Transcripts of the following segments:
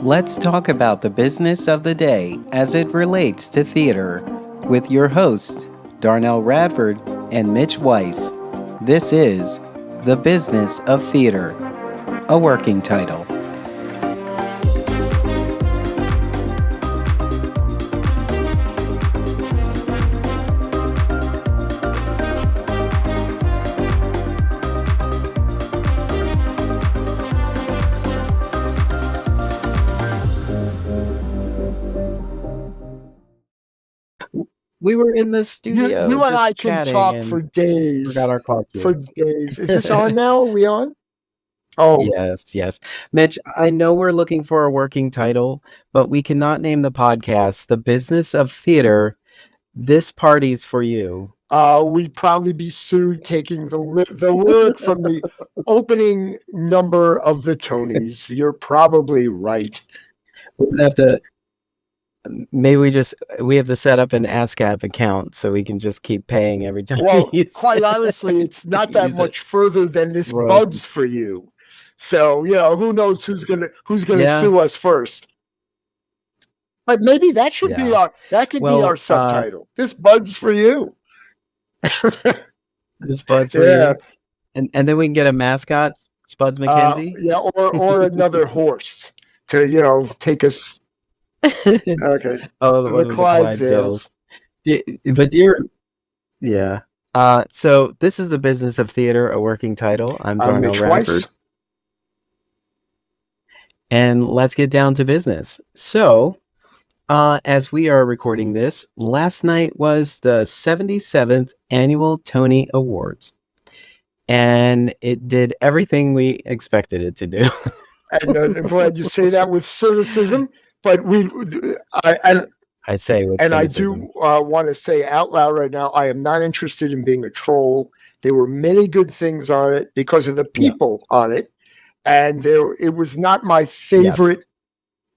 Let's talk about the business of the day as it relates to theater with your hosts, Darnell Radford and Mitch Weiss. This is The Business of Theater, a working title. We were in the studio You and I just can chatting talk and for days. forgot our call cue. For days. Is this on now? Are we on? Oh, Yes. Mitch, I know we're looking for a working title, but we cannot name the podcast The Business of Theater. This party's for you. We'd probably be sued taking the lyric from the opening number of the Tonys. You're probably right. We would have to maybe we have to set up an ASCAP account so we can just keep paying every time. Well, we use quite it. honestly, it's not that Use much further than this Royalties. Buds for you. So, who knows who's gonna Yeah. sue us first. But maybe that should be Yeah. be our subtitle. This Buds for you. This Buds for you. And then we can get a mascot, Spuds McKenzie. Or another horse to take us. Okay. The Clydesdales. So this is The Business of Theater, a working title. I'm Darnell Mitch Radford. Weiss. And let's get down to business. So, as we are recording this, last night was the 77th Annual Tony Awards. And it did everything we expected it to do. And I'm glad you say that with cynicism, but I say with cynicism. I do want to say out loud right now, I am not interested in being a troll. There were many good things on it because of the people on it. And it was not my favorite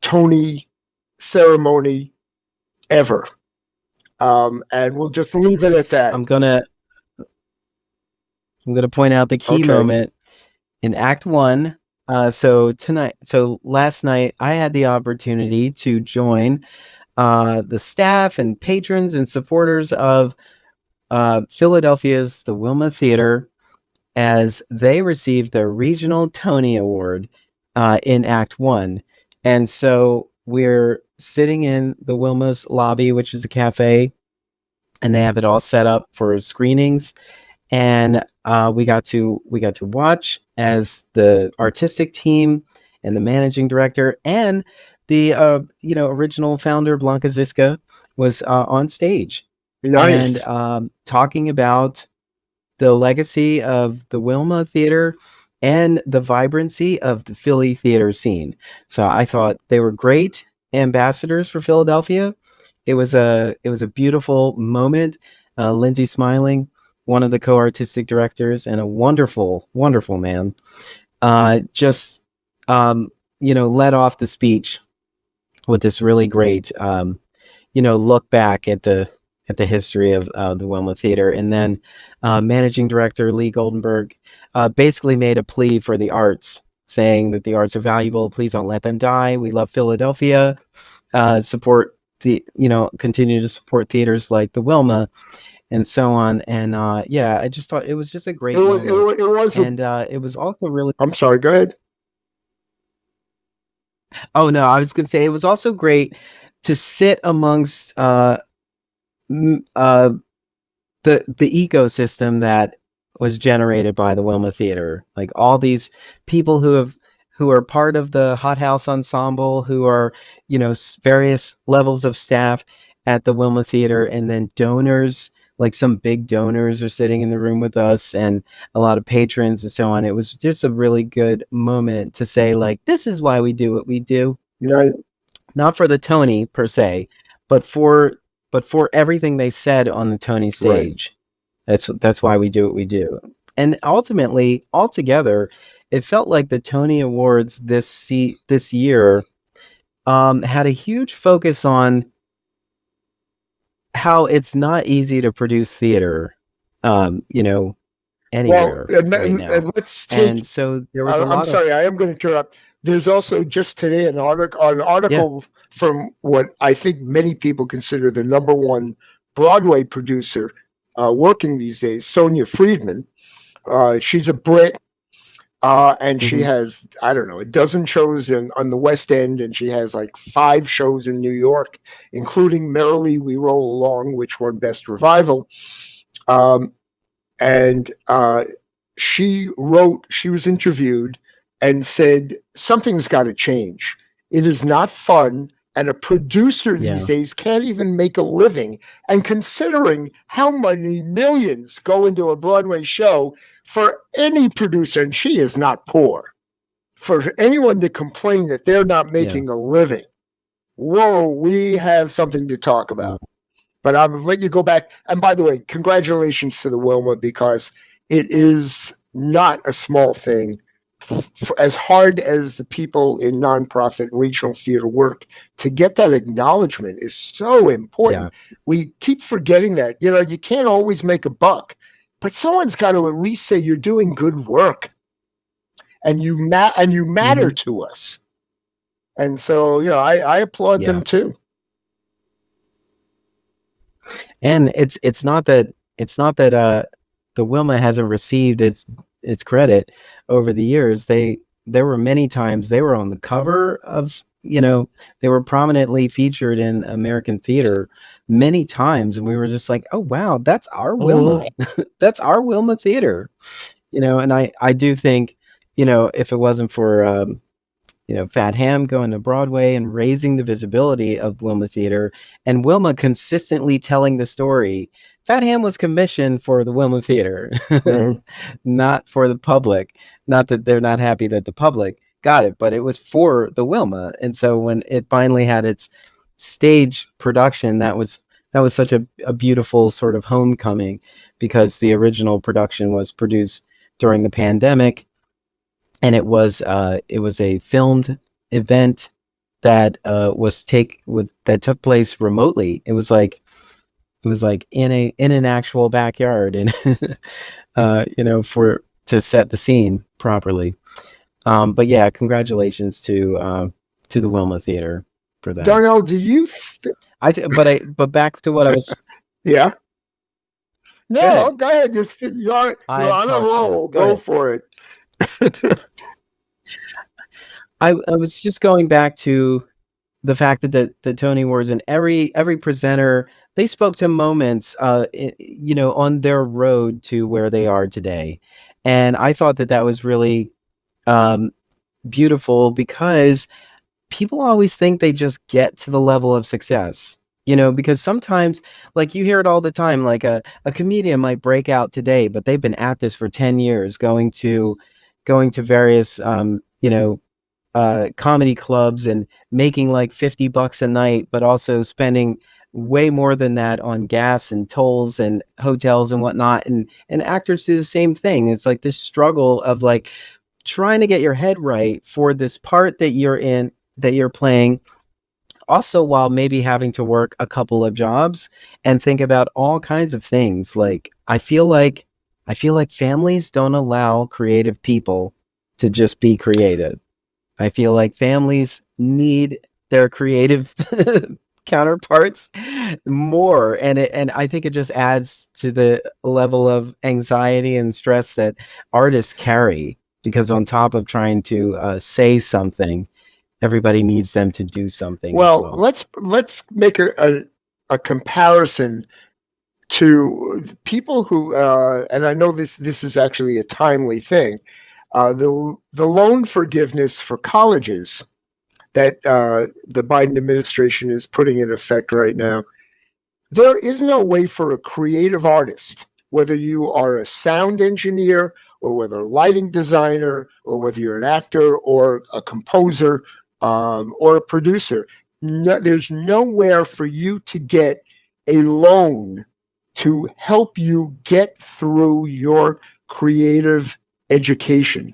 Tony ceremony ever. And we'll just leave it at that. I'm gonna point out the key moment in Act 1. So last night I had the opportunity to join the staff and patrons and supporters of Philadelphia's the Wilma Theater as they received their regional Tony Award in Act 1. And so we're sitting in the Wilma's lobby, which is a cafe, and they have it all set up for screenings. And we got to watch as the artistic team and the managing director and the original founder Blanca Ziska was on stage. Nice. And talking about the legacy of the Wilma Theater and the vibrancy of the Philly theater scene. So I thought they were great ambassadors for Philadelphia. It was a beautiful moment. Lindsay Smiling, one of the co-artistic directors, and a wonderful, wonderful man, just led off the speech with this really great, look back at the history of the Wilma Theater. And then managing director Lee Goldenberg basically made a plea for the arts, saying that the arts are valuable. Please don't let them die. We love Philadelphia. Continue to support theaters like the Wilma and so on. And I just thought it was just a great moment. It was also really... I'm sorry, go ahead. Oh, no, I was going to say it was also great to sit amongst the ecosystem that was generated by the Wilma Theater, like all these people who are part of the Hot House Ensemble, who are various levels of staff at the Wilma Theater, and then donors, like some big donors are sitting in the room with us, and a lot of patrons and so on. It was just a really good moment to say, like, this is why we do what we do. Right. Not for the Tony per se, but for everything they said on the Tony stage. Right. That's why we do what we do. And ultimately, altogether, it felt like the Tony Awards this year had a huge focus on how it's not easy to produce theater, anywhere right now. And let's take. And so there was I'm sorry, I am going to interrupt. There's also just today an Yeah. article from what I think many people consider the number one Broadway producer working these days, Sonia Friedman. She's a Brit, and she Hmm. has, I don't know, a dozen shows on the West End, and she has like 5 shows in New York, including Merrily We Roll Along, which won Best Revival. Um, and she was interviewed and said, something's got to change. It is not fun. And a producer these Yeah. days can't even make a living. And considering how many millions go into a Broadway show for any producer, and she is not poor, for anyone to complain that they're not Yeah. making a living, whoa, we have something to talk Yeah. about. But I'm going to let you go back. And by the way, congratulations to the Wilma, because it is not a small thing. As hard as the people in nonprofit and regional theater work, to get that acknowledgement is so important. Yeah. We keep forgetting that. You can't always make a buck, but someone's got to at least say you're doing good work, and you matter Hmm. to us. And so, I applaud them Yeah. too. And it's not that the Wilma hasn't received its credit over the years. There were many times they were on the cover of, they were prominently featured in American theater many times, and we were just like, oh wow, that's our Wilma. Mhm. That's our Wilma theater. And I do think, if it wasn't for Fat Ham going to Broadway and raising the visibility of Wilma Theater, and Wilma consistently telling the story. Fat Ham was commissioned for the Wilma Theater, Mhm. not for the public. Not that they're not happy that the public got it, but it was for the Wilma. And so when it finally had its stage production, that was such a beautiful sort of homecoming, because the original production was produced during the pandemic, and it was a filmed event that took place remotely. It was like in an actual backyard, and for to set the scene properly. But yeah, congratulations to the Wilma Theater for that. Darnell, do you? But back to what I was. Yeah. Go No, ahead. go ahead. You're I've on a talked enough. roll. Go Go ahead. for it. I was just going back to the fact that the Tony Awards, and every presenter, they spoke to moments on their road to where they are today. And I thought that was really um beautiful, because people always think they just get to the level of success. Because sometimes, like, you hear it all the time, like a comedian might break out today, but they've been at this for 10 years, going to various comedy clubs and making like $50 a night, but also spending way more than that on gas and tolls and hotels and whatnot. And actors do the same thing. It's like this struggle of like trying to get your head right for this part that you're in, that you're playing, also while maybe having to work a couple of jobs and think about all kinds of things. Like I feel like families don't allow creative people to just be creative. I feel like families need their creative counterparts more, and I think it just adds to the level of anxiety and stress that artists carry, because on top of trying to say something, everybody needs them to do something as Well, well. let's make a comparison to people who, and I know this is actually a timely thing. The loan forgiveness for colleges that the Biden administration is putting in effect right now. There is no way for a creative artist, whether you are a sound engineer or whether a lighting designer or whether you're an actor or a composer or a producer, there's nowhere for you to get a loan to help you get through your creative education.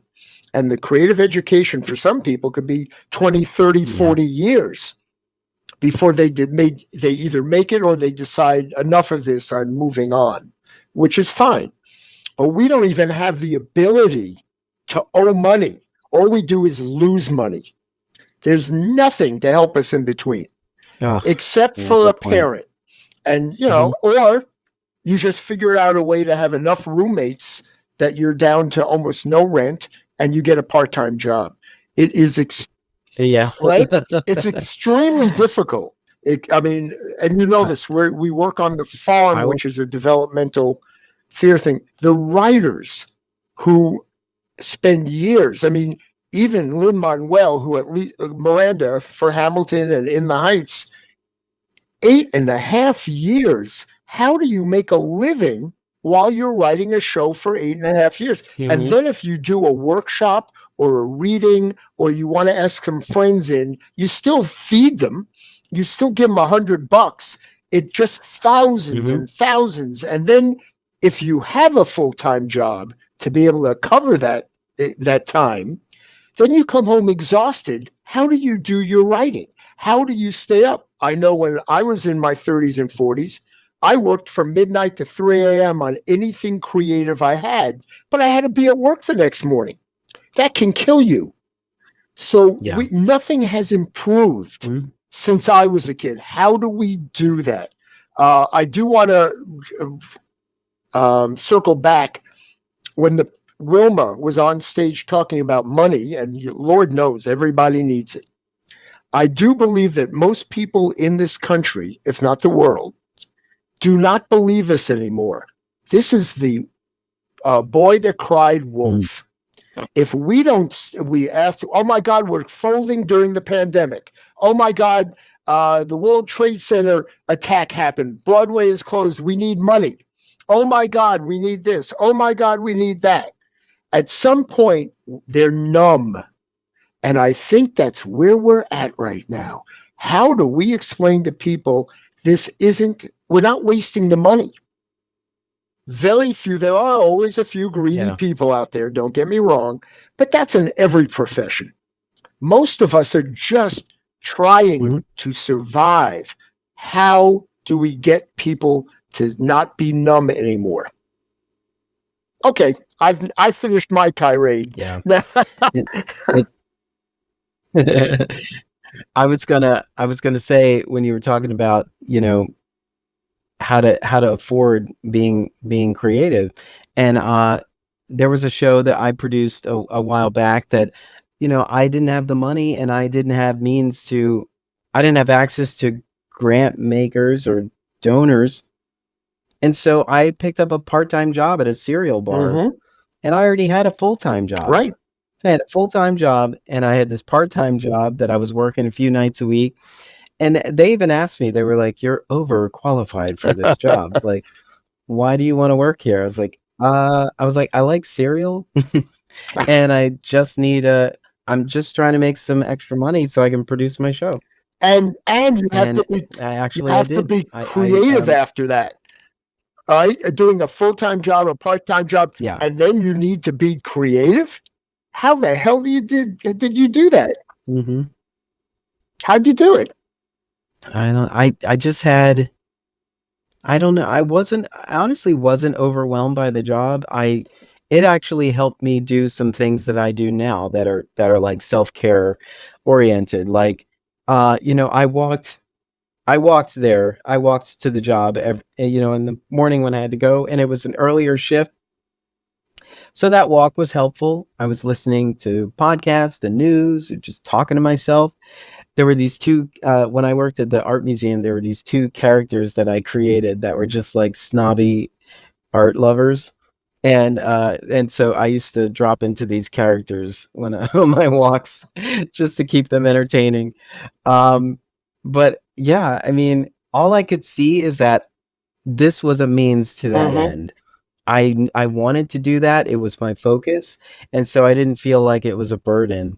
And the creative education for some people could be 20, 30, Yeah. 40 years before they either make it or they decide enough of this, I'm moving on, which is fine. But we don't even have the ability to owe money all we do is lose money. There's nothing to help us in between, Oh, except yeah, for a good point. parent. And, Hmm. or you just figure out a way to have enough roommates that you're down to almost no rent and you get a part-time job. It is Yeah. right. It's extremely difficult. I mean, and you know I, this. We work on the farm, I will. which is a developmental theater thing. The writers who spend years. I mean, even Lin Manuel, who at least Miranda for Hamilton and In the Heights, 8.5 years. How do you make a living while you're writing a show for 8.5 years? And Hmm. then if you do a workshop or a reading or you want to ask some friends in, you still feed them. You still give them $100. It just thousands Hmm. and thousands. And then if you have a full-time job to be able to cover that time, then you come home exhausted. How do you do your writing? How do you stay up? I know when I was in my 30s and 40s, I worked from midnight to 3 a.m. on anything creative I had, but I had to be at work the next morning. That can kill you. So Yeah. nothing has improved Mhm. since I was a kid. How do we do that? I do want to circle back when the Wilma was on stage talking about money, and Lord knows everybody needs it. I do believe that most people in this country, if not the world, do not believe us anymore. This is the boy that cried Mhm. wolf. If we don't, we ask, oh my God, we're folding during the pandemic. Oh my God, the World Trade Center attack happened. Broadway is closed. We need money. Oh my God, we need this. Oh my God, we need that. At some point, they're numb. And I think that's where we're at right now. How do we explain to people this isn't, we're not wasting the money? Very few, there are always a few greedy Yeah. people out there, don't get me wrong, but that's in every profession. Most of us are just trying Mhm. to survive. How do we get people to not be numb anymore? Okay, I finished my tirade. Yeah. It, it, I was gonna say when you were talking about, how to afford being creative, and there was a show that I produced a while back that, I didn't have the money and I didn't have access to grant makers or donors, and so I picked up a part-time job at a cereal bar, Mm-hmm. and I already had a full-time job. Right. So I had a full-time job and I had this part-time job that I was working a few nights a week. And they even asked me, they were like, "You're overqualified for this job. Like, why do you want to work here?" I was like, I like cereal and I'm just trying to make some extra money so I can produce my show. And you have And to be I did. creative after that. All right, doing a full-time job, a part-time job, Yeah. and then you need to be creative. How the hell did you do that? Hmm. How'd you do it? I just had, I don't know. I honestly wasn't overwhelmed by the job. It actually helped me do some things that I do now that are like self-care oriented. Like, I walked to the job in the morning when I had to go, and it was an earlier shift. So that walk was helpful. I was listening to podcasts, the news, or just talking to myself. There were these two, when I worked at the art museum, there were these two characters that I created that were just like snobby art lovers. And so I used to drop into these characters on my walks just to keep them entertaining. Um, but yeah, I mean, all I could see is that this was a means to that Mm-hmm. end. I wanted to do that. It was my focus, and so I didn't feel like it was a burden.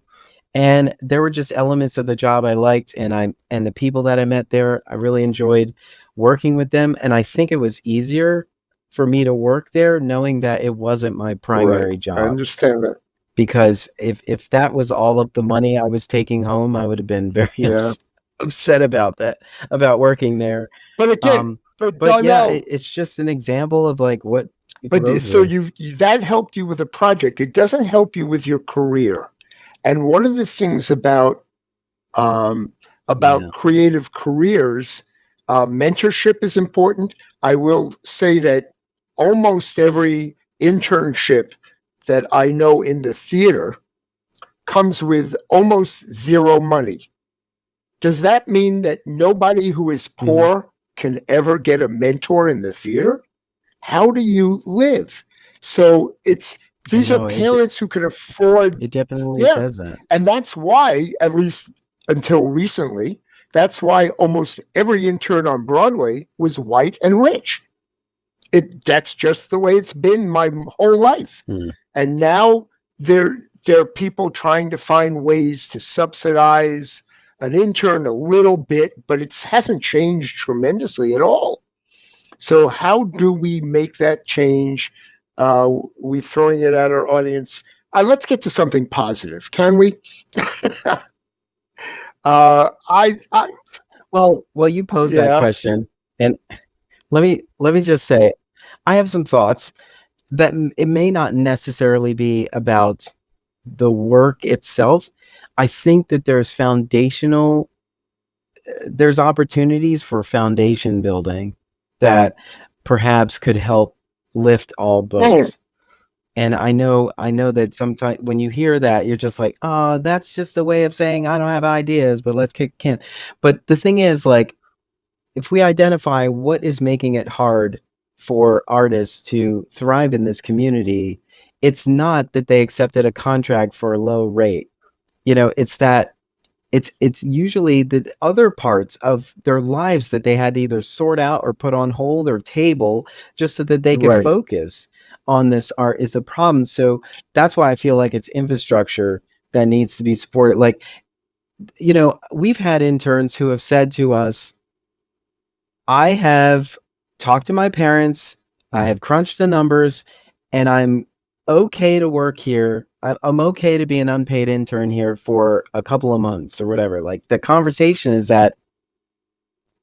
And there were just elements of the job I liked, and the people that I met there, I really enjoyed working with them, and I think it was easier for me to work there knowing that it wasn't my Right. primary I job. understand that. Because if that was all of the money I was taking home, I would have been very Yeah. upset about that, about working there. But again, Um, but but yeah, Darnell, it's just an example of like what people but go so through. that helped you with a project. It doesn't help you with your career. And one of the things um, Yeah. about creative careers, mentorship is important. I will say that almost every internship that I know in the theater comes with almost zero money. Does that mean that nobody who is Mhm. poor can ever get a mentor in the theater? How do you live? So it's I these are know parents who can afford, it definitely yeah. says that. And that's why, at least until recently, that's why almost every intern on Broadway was white and rich. That's just the way it's been my whole life. Mm. And now there there are people trying to find ways to subsidize an intern a little bit, but it hasn't changed tremendously at all. So how do we make that change? We throwing it at our audience. Let's get to something positive, can we? I Well, you posed that yeah, question, and let me just say, I have some thoughts that it may not necessarily be about the work itself. I think that there's opportunities for foundation building that perhaps could help lift all man, boats. And I know that sometimes when you hear that, you're just like, oh, that's just a way of saying I don't have ideas, but let's kick can. But the thing is, like, if we identify what is making it hard for artists to thrive in this community, it's not that they accepted a contract for a low rate. It's that it's usually the other parts of their lives that they had to either sort out or put on hold or table just so that they could right. focus on this art is a problem. So that's why I feel like it's infrastructure that needs to be supported. Like, we've had interns who have said to us, I have talked to my parents, I have crunched the numbers, and I'm okay to work here. I'm okay to be an unpaid intern here for a couple of months or whatever. Like, the conversation is that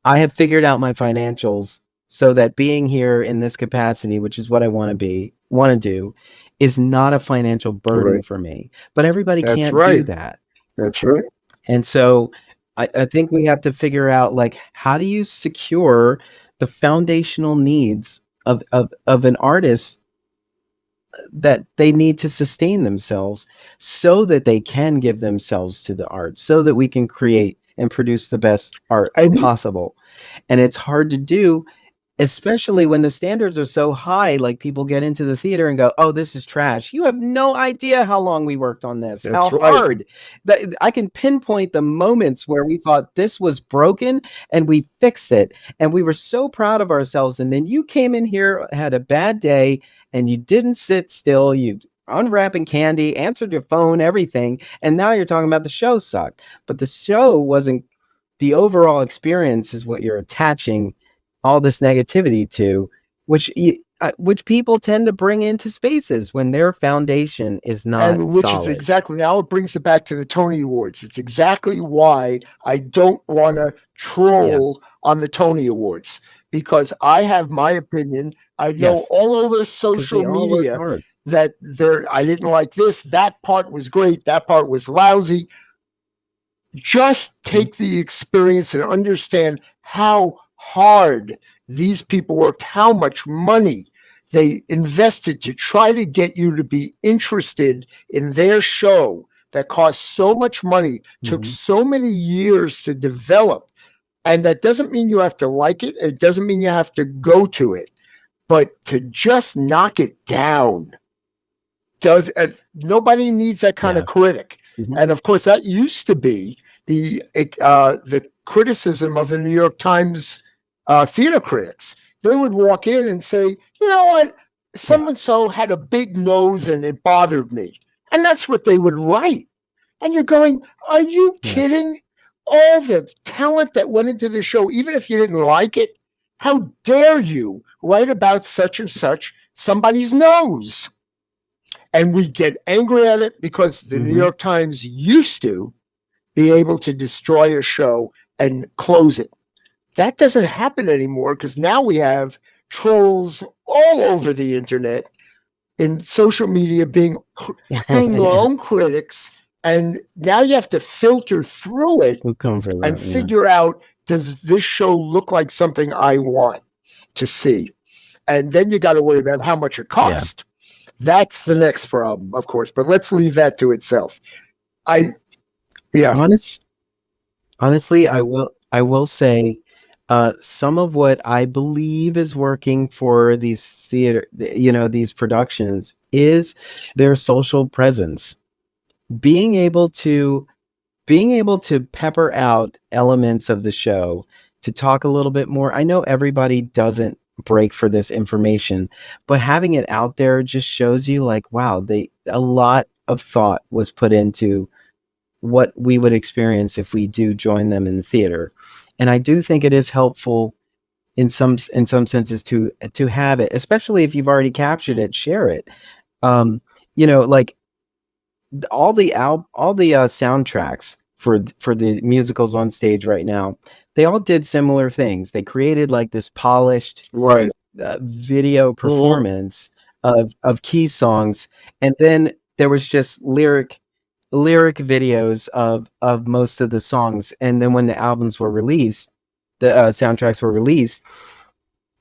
I have figured out my financials so that being here in this capacity, which is what I want to do, is not a financial burden Right. for me. But everybody That's can't do right. that. That's right. And so I think we have to figure out, like, how do you secure the foundational needs of an artist that they need to sustain themselves so that they can give themselves to the art, so that we can create and produce the best art And possible. And it's hard to do, especially when the standards are so high. Like, people get into the theater and go, oh, this is trash. You have no idea how long we worked on this, how that's right. hard that I can pinpoint the moments where we thought this was broken and we fixed it, and we were so proud of ourselves. And then you came in here, had a bad day, and you didn't sit still. You unwrapping candy, answered your phone, everything, and now you're talking about the show sucked. But the show wasn't, the overall experience is what you're attaching all this negativity to, which people tend to bring into spaces when their foundation is not and which is solid. exactly, now it brings it back to the Tony Awards. It's exactly why I don't want to Yeah. troll on the Tony Awards, because I have my opinion. I know Yes. all over Because we social all work media hard. that I didn't like this, that part was great, that part was lousy. Just Mhm. take the experience and understand how hard these people worked, how much money they invested to try to get you to be interested in their show that cost so much money, took Mhm. so many years to develop. And that doesn't mean you have to like it. It doesn't mean you have to go to it, but to just knock it down does nobody needs that kind of Yeah. critic. Mhm. And of course, that used to be the criticism of the New York Times theater critics. They would walk in and say, "You know what? Yeah. So and so had a big nose and it bothered me," and that's what they would write. And you're going, "Are you Yeah. kidding? All the talent that went into the show, even if you didn't like it, how dare you write about such and such somebody's nose?" And we get angry at it because the New Mhm. York Times used to be able to destroy a show and close it. That doesn't happen anymore because now we have trolls all over the internet in social media being their own critics And now you have to filter through it We'll come for and that. Yeah. figure out, does this show look like something I want to see? And then you got to worry about how much it Yeah. costs. That's the next problem, of course, but let's leave that to itself. I Yeah. Honest, honestly, I will say some of what I believe is working for these these productions is their social presence. Being able to being able to pepper out elements of the show to talk a little bit more. I know everybody doesn't break for this information, but having it out there just shows you like, wow, they a lot of thought was put into what we would experience if we do join them in the theater. And I do think it is helpful in some senses to have it, especially if you've already captured it, share it. Um, like all the soundtracks for the musicals on stage right now, they all did similar things. They created like this polished Right. video Mhm. performance of key songs, and then there was just lyric videos of most of the songs. And then when the albums were released, the soundtracks were released,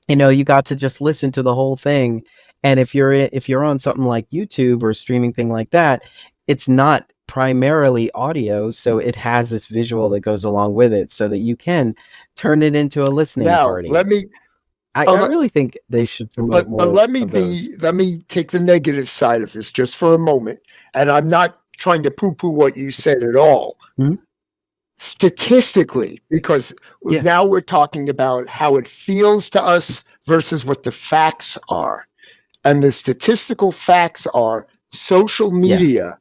you got to just listen to the whole thing. And if you're on something like YouTube or a streaming thing like that, it's not primarily audio, so it has this visual that goes along with it, so that you can turn it into a listening Now, party. let me I uh, really think they should promote but more of those. let me take the negative side of this just for a moment. And I'm not trying to poo-poo what you said at all. Hmm? Statistically, because Yeah, now we're talking about how it feels to us versus what the facts are. And the statistical facts are social yeah. media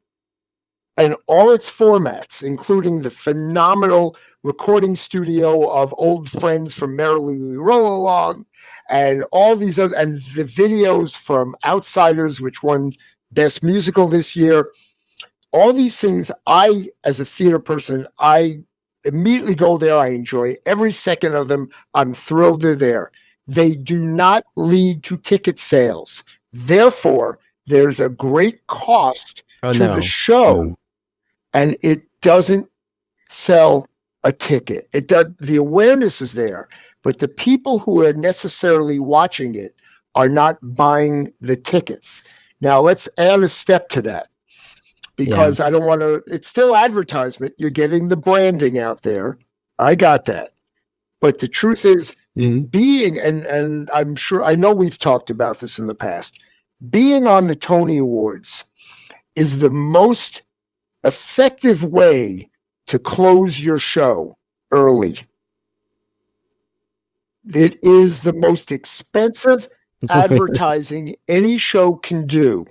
and all its formats, including the phenomenal recording studio of old friends from Merrily We Roll Along, and all these other, and the videos from Outsiders, which won Best Musical this year. All these things, I, as a theater person, I immediately go there. I enjoy every second of them. I'm thrilled they're there. They do not lead to ticket sales. Therefore, there's a great cost Oh to the no, show, no. and it doesn't sell a ticket. It does, the awareness is there, but the people who are necessarily watching it are not buying the tickets. Now let's add a step to that, Yeah. because I don't want to, it's still advertisement. You're getting the branding out there. I got that. But the truth is, Mhm. being, and I'm sure, I know we've talked about this in the past, being on the Tony Awards is the most effective way to close your show early. It is the most expensive advertising any show can do.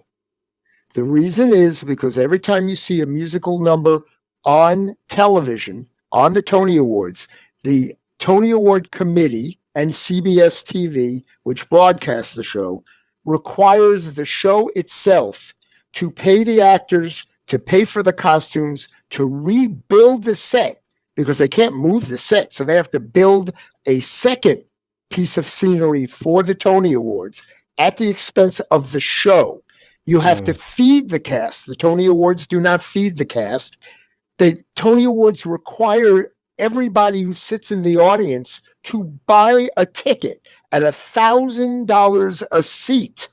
The reason is because every time you see a musical number on television, on the Tony Awards, the Tony Award Committee and CBS TV, which broadcasts the show, requires the show itself to pay the actors, to pay for the costumes, to rebuild the set, because they can't move the set. So they have to build a second piece of scenery for the Tony Awards at the expense of the show. You have to Mm. feed the cast. The Tony Awards do not feed the cast. The Tony Awards require everybody who sits in the audience to buy a ticket at $1,000 a seat.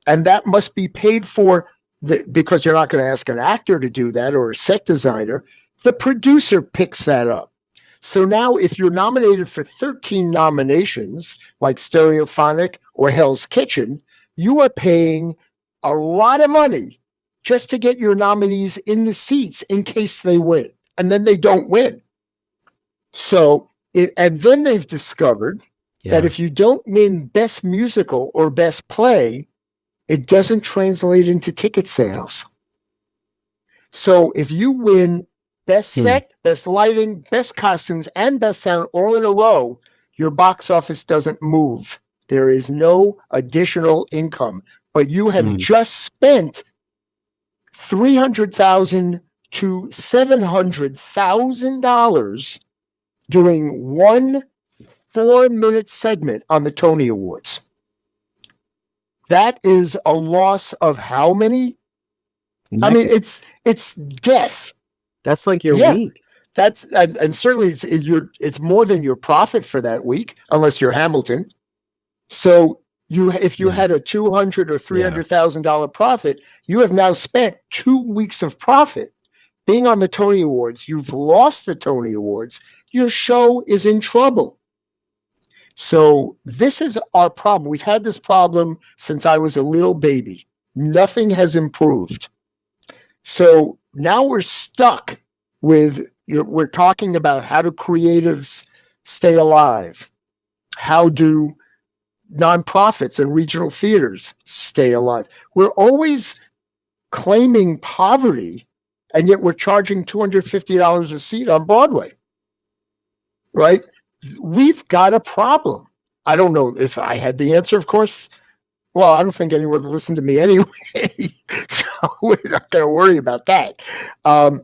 And that must be paid for because you're not going to ask an actor to do that or a set designer. The producer picks that up. So now, if you're nominated for 13 nominations, like Stereophonic or Hell's Kitchen, you are paying a lot of money just to get your nominees in the seats in case they win. And then they don't win. And then they've discovered that Yeah. if you don't win Best Musical or Best Play, it doesn't translate into ticket sales. So if you win Best Hmm. Set, Best Lighting, Best Costumes, and Best Sound all in a row, your box office doesn't move. There is no additional income, but you have Hmm. just spent $300,000 to $700,000 doing one 4-minute segment on the Tony Awards. That is a loss of how many? I mean, Exactly. it's death. That's like your Yeah, week. that's and certainly it's more than your profit for that week, unless you're Hamilton. So if you Yeah. had a $200 or Yeah. $300,000 profit, you have now spent 2 weeks of profit being on the Tony Awards. You've lost the Tony Awards. Your show is in trouble. So this is our problem. We've had this problem since I was a little baby. Nothing has improved. So now we're stuck with, we're talking about how do creatives stay alive? How do nonprofits and regional theaters stay alive? We're always claiming poverty, and yet we're charging $250 a seat on Broadway, right? We've got a problem. I don't know if I had the answer, of course. Well, I don't think anyone would listen to me anyway, so we're not going to worry about that. But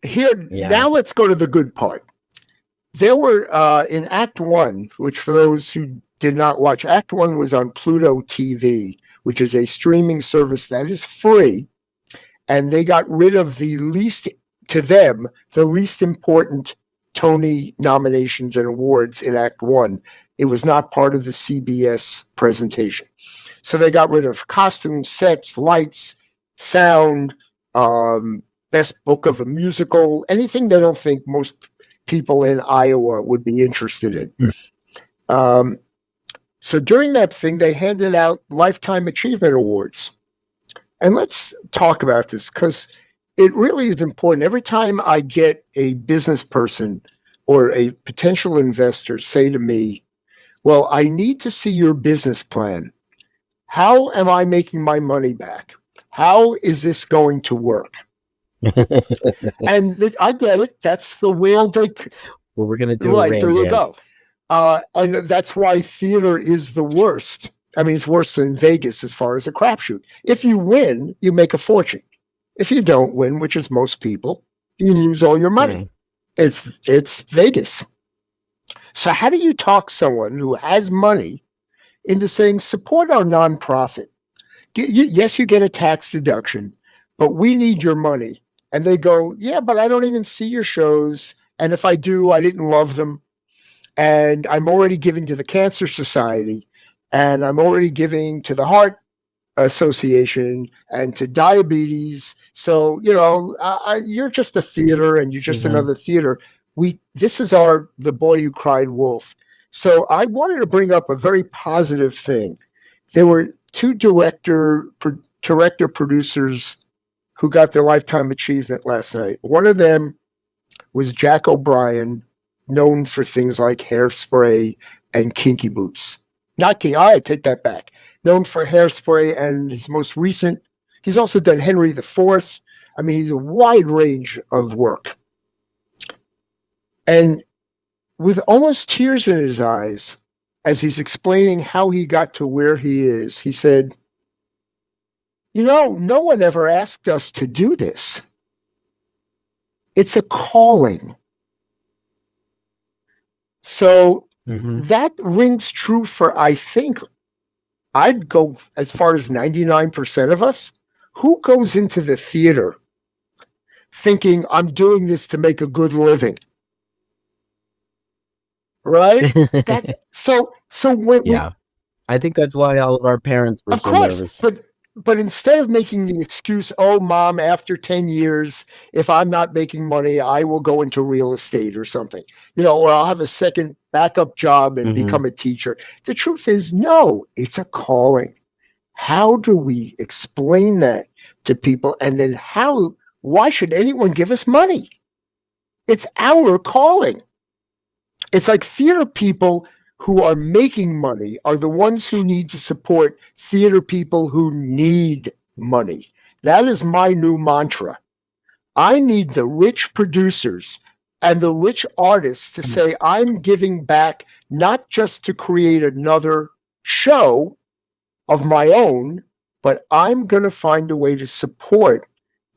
here, Yeah. now let's go to the good part. There were in Act One, which for those who did not watch, Act One was on Pluto TV, which is a streaming service that is free, and they got rid of the least, to them, the least important Tony nominations and awards in Act One. It was not part of the CBS presentation. So they got rid of costumes, sets, lights, sound, best book of a musical, anything they don't think most people in Iowa would be interested in. So during that thing, they handed out Lifetime Achievement Awards. And let's talk about this because it really is important. Every time I get a business person or a potential investor say to me, well, I need to see your business plan. How am I making my money back? How is this going to work? And I get it. That's the world they Well, we're gonna do a right. rain There we go. dance. And that's why theater is the worst. I mean, it's worse than Vegas as far as a crapshoot. If you win, you make a fortune. If you don't win, which is most people, you lose all your money. Mm. It's Vegas. So how do you talk someone who has money into saying support our nonprofit? Yes, you get a tax deduction, but we need your money. And they go, yeah, but I don't even see your shows. And if I do, I didn't love them. And I'm already giving to the Cancer Society, and I'm already giving to the Heart Association and to diabetes. So, you're just a theater and you're just Mhm. another theater. This is The Boy Who Cried Wolf. So I wanted to bring up a very positive thing. There were two director producers who got their Lifetime Achievement last night. One of them was Jack O'Brien, known for things like Hairspray and Kinky Boots. Not King. I take that back. Known for Hairspray and his most recent. He's also done Henry IV. I mean, he's a wide range of work. And with almost tears in his eyes, as he's explaining how he got to where he is, he said, no one ever asked us to do this. It's a calling. So Mhm. that rings true for, I think, I'd go as far as 99% of us. Who goes into the theater thinking I'm doing this to make a good living? Right? So when we, Yeah. I think that's why all of our parents were of so course, nervous. but instead of making the excuse, oh, mom, after 10 years, if I'm not making money, I will go into real estate or something, or I'll have a second backup job and Mhm. become a teacher. The truth is, no, it's a calling. How do we explain that to people? And then why should anyone give us money? It's our calling. It's like theater people who are making money are the ones who need to support theater people who need money. That is my new mantra. I need the rich producers and the rich artists to say, I'm giving back not just to create another show of my own, but I'm going to find a way to support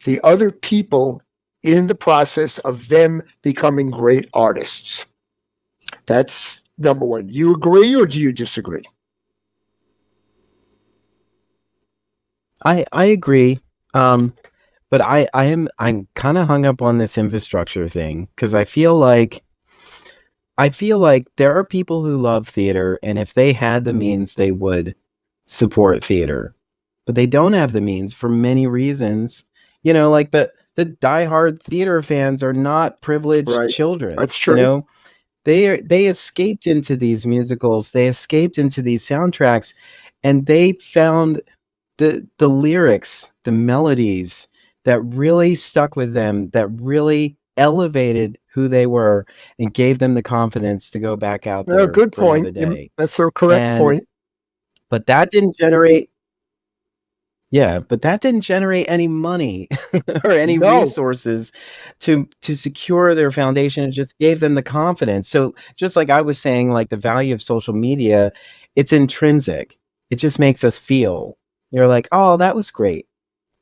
the other people in the process of them becoming great artists. That's number one. You agree or do you disagree? I agree. Um, but I'm kind of hung up on this infrastructure thing because I feel like there are people who love theater, and if they had the means, they would support theater, but they don't have the means for many reasons. You know, like the diehard theater fans are not privileged Right. children. That's You true. know, they escaped into these musicals, they escaped into these soundtracks, and they found the lyrics, the melodies that really stuck with them, that really elevated who they were and gave them the confidence to go back out No, there good for another point. day. That's a correct And point. but that didn't generate yeah, but that didn't generate any money or any No. resources to secure their foundation. It just gave them the confidence. So just like I was saying, like the value of social media, it's intrinsic. It just makes us feel. You're like, oh, that was great.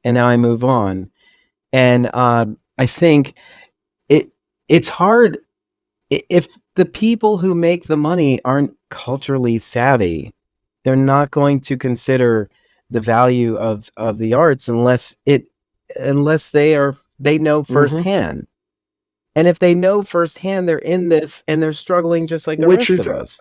And now I move on. And I think it it's hard if the people who make the money aren't culturally savvy, they're not going to consider the value of the arts unless they know Hmm. firsthand. And if they know firsthand, they're in this and they're struggling just like the Which rest is of us.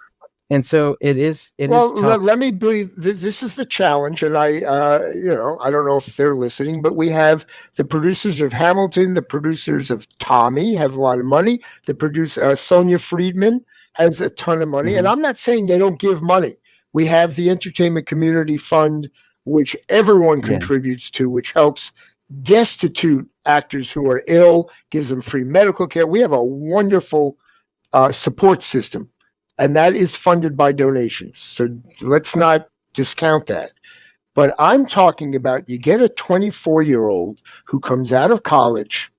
And so it is Well, tough. let me be. This is the challenge, and I don't know if they're listening, but we have the producers of Hamilton, the producers of Tommy have a lot of money. The producer Sonia Friedman has a ton of money, and Hmm. I'm not saying they don't give money. We have the Entertainment Community Fund, which everyone Yeah. contributes to, which helps destitute actors who are ill, gives them free medical care. We have a wonderful support system, and that is funded by donations. So let's not discount that. But I'm talking about you get a 24-year-old who comes out of college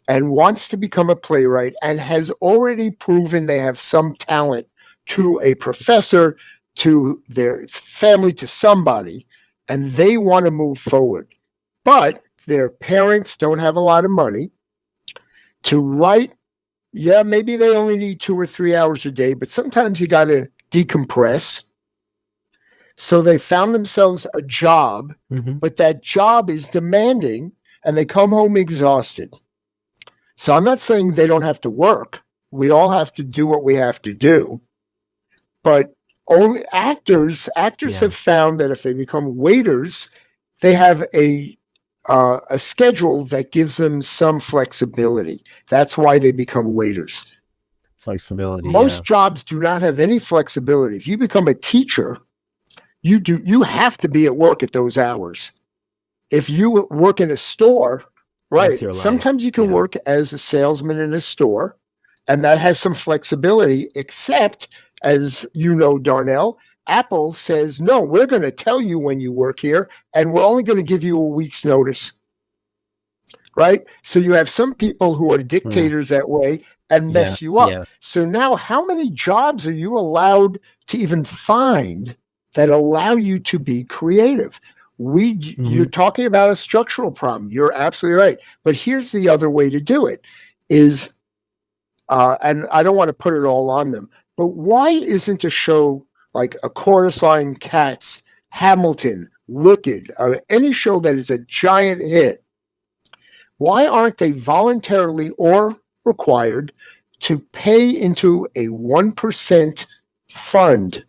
and wants to become a playwright and has already proven they have some talent to a professor, to their family, to somebody, and they want to move forward. But their parents don't have a lot of money to write. Yeah, maybe they only need 2 or 3 hours a day, but sometimes you got to decompress. So they found themselves a job, Hmm. but that job is demanding and they come home exhausted. So I'm not saying they don't have to work. We all have to do what we have to do. But only actors Yeah. have found that if they become waiters, they have a schedule that gives them some flexibility. That's why they become waiters. Flexibility. Most Yeah. jobs do not have any flexibility. If you become a teacher, you have to be at work at those hours. If you work in a store, That's right, your life. sometimes you can Yeah. work as a salesman in a store, and that has some flexibility, except, as you know, Darnell, Apple says, no, we're going to tell you when you work here, and we're only going to give you a week's notice, right? So you have some people who are Mm. dictators that way and Yeah. mess you up. Yeah. So now, how many jobs are you allowed to even find that allow you to be creative? You're Hmm. talking about a structural problem. You're absolutely right. But here's the other way to do it: is and I don't want to put it all on them, but why isn't a show like A Chorus Line, Cats, Hamilton, Wicked, any show that is a giant hit? Why aren't they voluntarily or required to pay into a 1% fund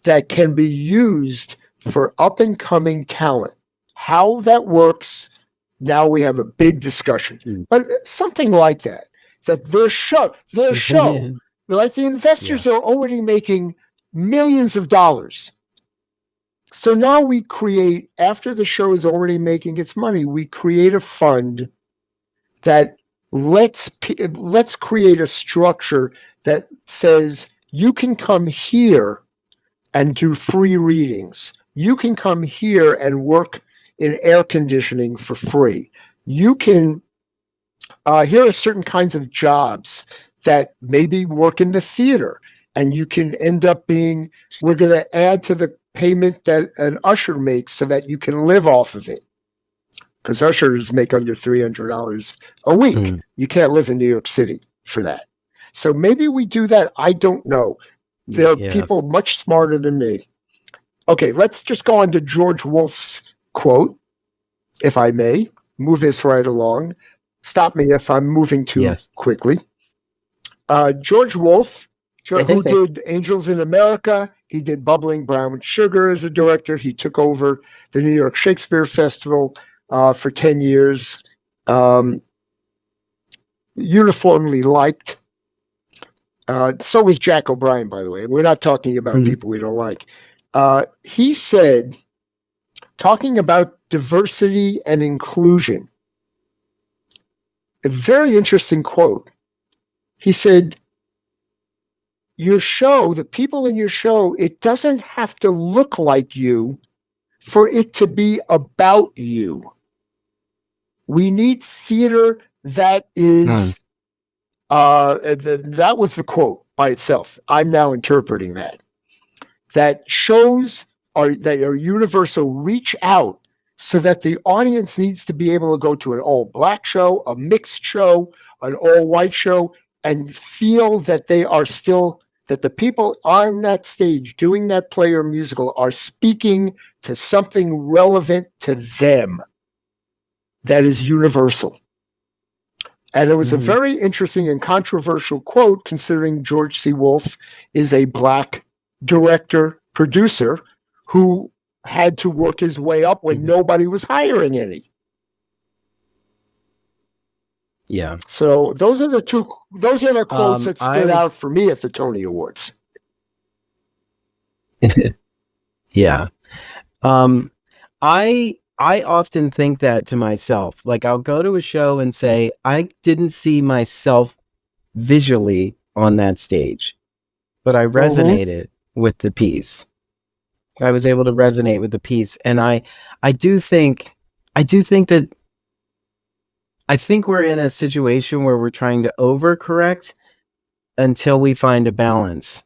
that can be used for up and coming talent? How that works, now we have a big discussion. But something like that, that their show, like the Yeah. investors are already making millions of dollars. So now we create, after the show is already making its money, we create a fund that let's create a structure that says you can come here and do free readings. You can come here and work in air conditioning for free. You can here are certain kinds of jobs that maybe work in the theater, and you can end up being. We're going to add to the payment that an usher makes so that you can live off of it, because ushers make under $300 a week. Mm. You can't live in New York City for that. So maybe we do that. I don't know. There are Yeah. people much smarter than me. Okay, let's just go on to George Wolfe's quote, if I may. Move this right along. Stop me if I'm moving too Yes. quickly. George Wolfe, who did Angels in America, he did Bubbling Brown Sugar as a director. He took over the New York Shakespeare Festival for 10 years. Uniformly liked. So was Jack O'Brien, by the way. We're not talking about Mhm. people we don't like. He said, talking about diversity and inclusion, a very interesting quote. He said, your show, the people in your show, it doesn't have to look like you for it to be about you. We need theater that is, Mm. that was the quote by itself. I'm now interpreting that shows that are universal reach out so that the audience needs to be able to go to an all black show, a mixed show, an all white show, and feel that they are still, that the people on that stage doing that play or musical are speaking to something relevant to them that is universal. And it was a Mhm. very interesting and controversial quote, considering George C. Wolfe is a black director, producer who had to work his way up when Mhm. nobody was hiring any. Yeah. So those are the quotes that I stood out was for me at the Tony Awards. yeah. Um, I often think that to myself. Like I'll go to a show and say, I didn't see myself visually on that stage, but I Mm-hmm. resonated with the piece. I was able to resonate with the piece. And I do think I do think that I think we're in a situation where we're trying to overcorrect until we find a balance.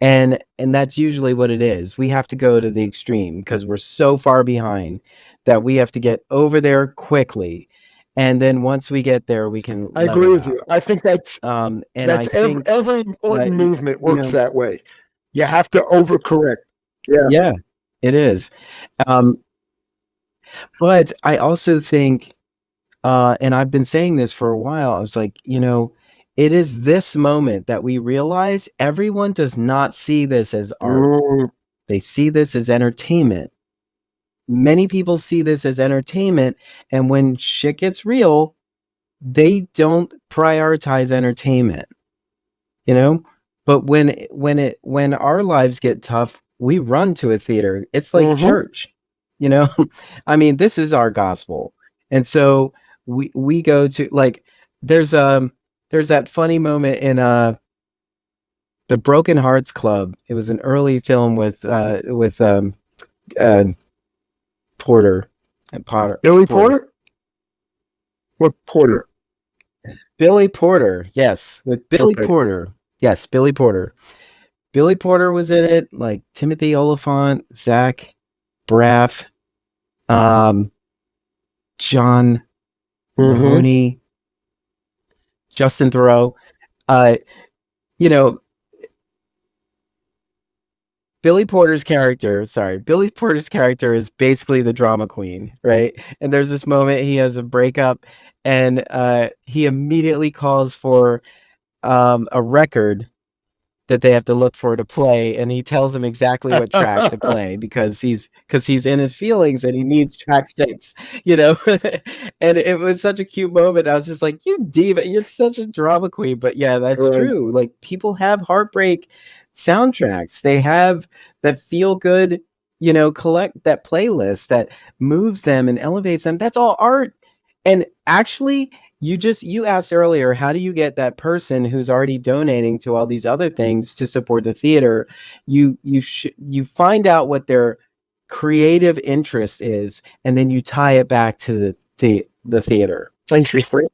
And that's usually what it is. We have to go to the extreme because we're so far behind that we have to get over there quickly. And then once we get there, we can I agree level with out. you. I think And that's I think, every important you, movement you works know, that way. You have to overcorrect. Yeah. yeah, it is. Um, but I also think, and I've been saying this for a while, I was like, it is this moment that we realize everyone does not see this as art. Mm, They see this as entertainment. Many people see this as entertainment, and when shit gets real, they don't prioritize entertainment, you know? But when our lives get tough, we run to a theater. It's like mm-hmm. church, you know? I mean, this is our gospel. And so we go to like there's there's that funny moment in the Broken Hearts Club. It was an early film with uh Porter and Potter Billy Porter. Porter? What Porter? Billy Porter, yes, with Billy Okay. Porter. Yes, Billy Porter. Billy Porter was in it, like Timothy Oliphant, Zach Braff, um, John Mm-hmm. Mahoney, Justin Theroux. Uh, you know, Billy Porter's character is basically the drama queen, right? And there's this moment he has a breakup and he immediately calls for a record that they have to look for to play, and he tells them exactly what track to play because he's in his feelings and he needs track six, you know. And it was such a cute moment. I was just like, you diva, you're such a drama queen. But yeah, that's Right. true. Like people have heartbreak soundtracks. They have that feel good, collect that playlist that moves them and elevates them. That's all art. And actually, you asked earlier, how do you get that person who's already donating to all these other things to support the theater? You find out what their creative interest is, and then you tie it back to the theater. Interesting.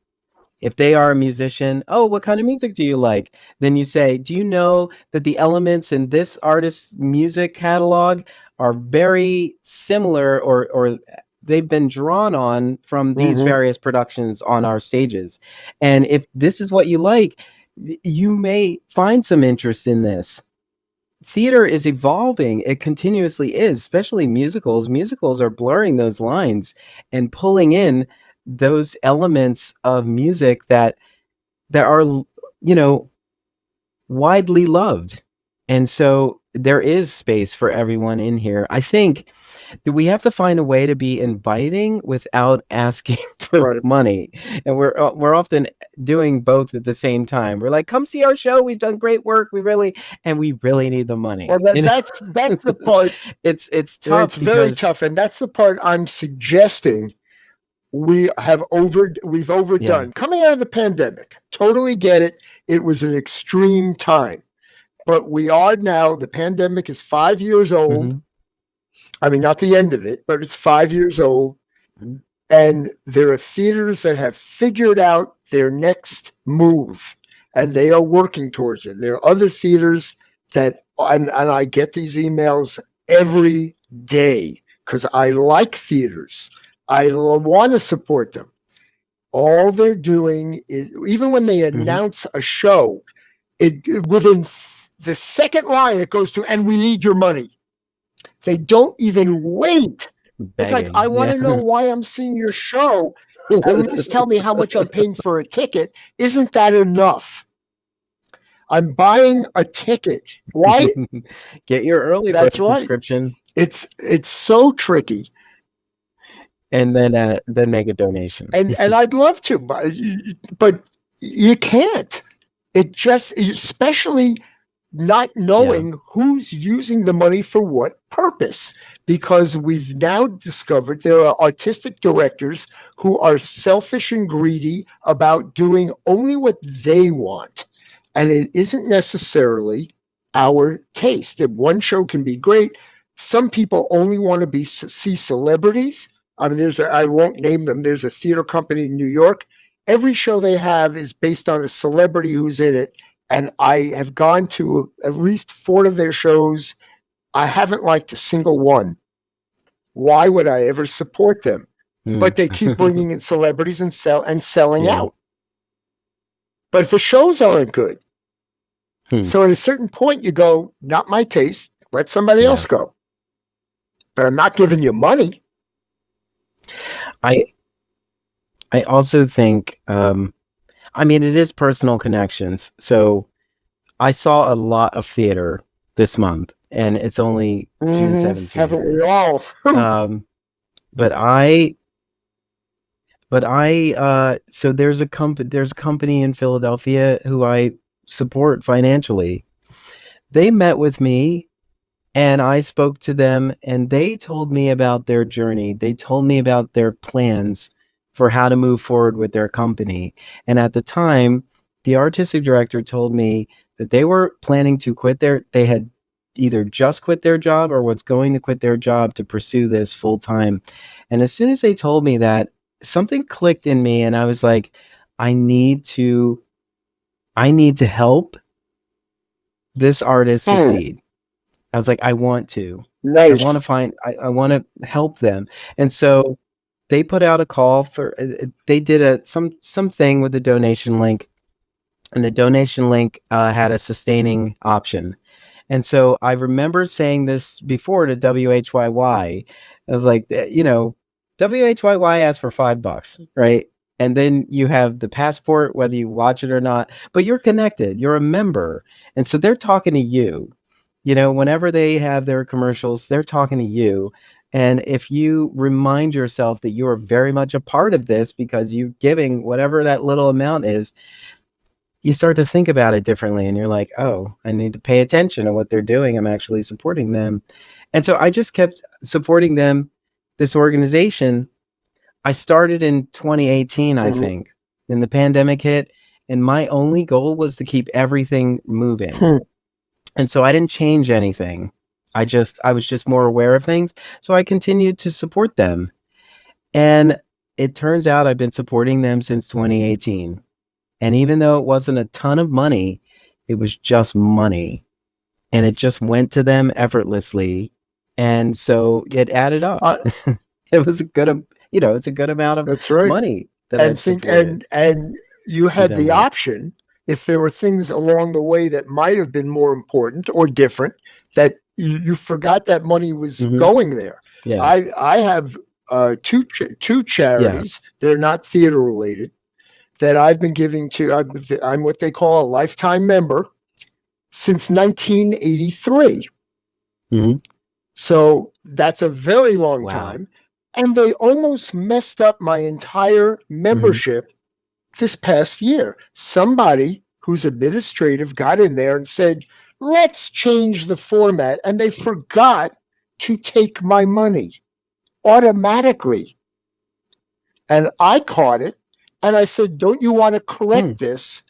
If they are a musician, oh, what kind of music do you like? Then you say, do you know that the elements in this artist's music catalog are very similar, or they've been drawn on from these Mm-hmm. various productions on our stages? And if this is what you like, you may find some interest in this theater is evolving. It continuously is, especially musicals. Musicals are blurring those lines and pulling in those elements of music that are, you know, widely loved. And so there is space for everyone in here. I think that we have to find a way to be inviting without asking for Right. money. And we're often doing both at the same time. We're like, "Come see our show. We've done great work. We really need the Well, money." that's the part. It's It's tough very because tough, and that's the part I'm suggesting we've yeah. overdone coming out of the pandemic. Totally get it. It was an extreme time, but we are now. The pandemic is 5 years old. Mhm. I mean, not the end of it, but it's 5 years old. Mhm. And there are theaters that have figured out their next move and they are working towards it. There are other theaters that, and I get these emails every day because I like theaters. I want to support them. All they're doing is, even when they Mhm. announce a show, within the second line, it goes to, and we need your money. They don't even wait. It's like, I Begging. want Yeah. to know why I'm seeing your show. At least tell me how much I'm paying for a ticket. Isn't that enough? I'm buying a ticket. Why? Get your early That's bird right. subscription It's so tricky. and then make a donation. And I'd love to, but you can't. It just, especially not Yeah. knowing who's using the money for what purpose, because we've now discovered there are artistic directors who are selfish and greedy about doing only what they want, and it isn't necessarily our taste. If one show can be great, some people only want to see celebrities. I mean, I won't name them. There's a theater company in New York. Every show they have is based on a celebrity who's in it, and I have gone to at least 4 of their shows. I haven't liked a single one. Why would I ever support them? Mm. But they keep bringing in celebrities and selling Yeah. out. But if the shows aren't good, Hmm. so at a certain point you go, not my taste. Let somebody Yeah. else go. But I'm not giving you money. I I also think I mean it is personal connections. So I saw a lot of theater this month and it's only June Mm-hmm. 17th. Haven't we all? Um but I so there's a company in Philadelphia who I support financially. They met with me and I spoke to them and they told me about their journey. They told me about their plans for how to move forward with their company. And at the time, the artistic director told me that they were planning to they had either just quit their job or was going to quit their job to pursue this full time. And as soon as they told me that, something clicked in me and I was like, I need to I need to help this artist Hmm. succeed. I was like, I want to. Nice. I want to help them. And so they put out a call for they did something with the donation link and the donation link had a sustaining option. And so I remember saying this before to WHYY. I was like, WHYY asked for $5, right? And then you have the passport, whether you watch it or not, but you're connected, you're a member. And so they're talking to you. Whenever they have their commercials, they're talking to you. And if you remind yourself that you are very much a part of this because you're giving whatever that little amount is, you start to think about it differently and you're like, oh, I need to pay attention to what they're doing. I'm actually supporting them. And so I just kept supporting them, this organization. I started in 2018, I Mhm. think, and the pandemic hit. And my only goal was to keep everything moving. Hmm. And so I didn't change anything. I was just more aware of things. So I continued to support them. And it turns out I've been supporting them since 2018. And even though it wasn't a ton of money, it was just money. And it just went to them effortlessly. And so it added up. Uh, It was it's a good amount of that's right. money that And I've think supported and you through had them the with. option. if there were things along the way that might have been more important or different, that you forgot that money was Hmm. going there. Yeah. I have two Yeah. charities. They're not theater related that I've been giving to. I'm what they call a lifetime member since 1983. Hmm. So that's a very long Wow. time. And they almost messed up my entire Hmm. membership this past year. Somebody who's administrative got in there and said, let's change the format. And they forgot to take my money automatically. And I caught it. And I said, don't you want to Hmm. correct this?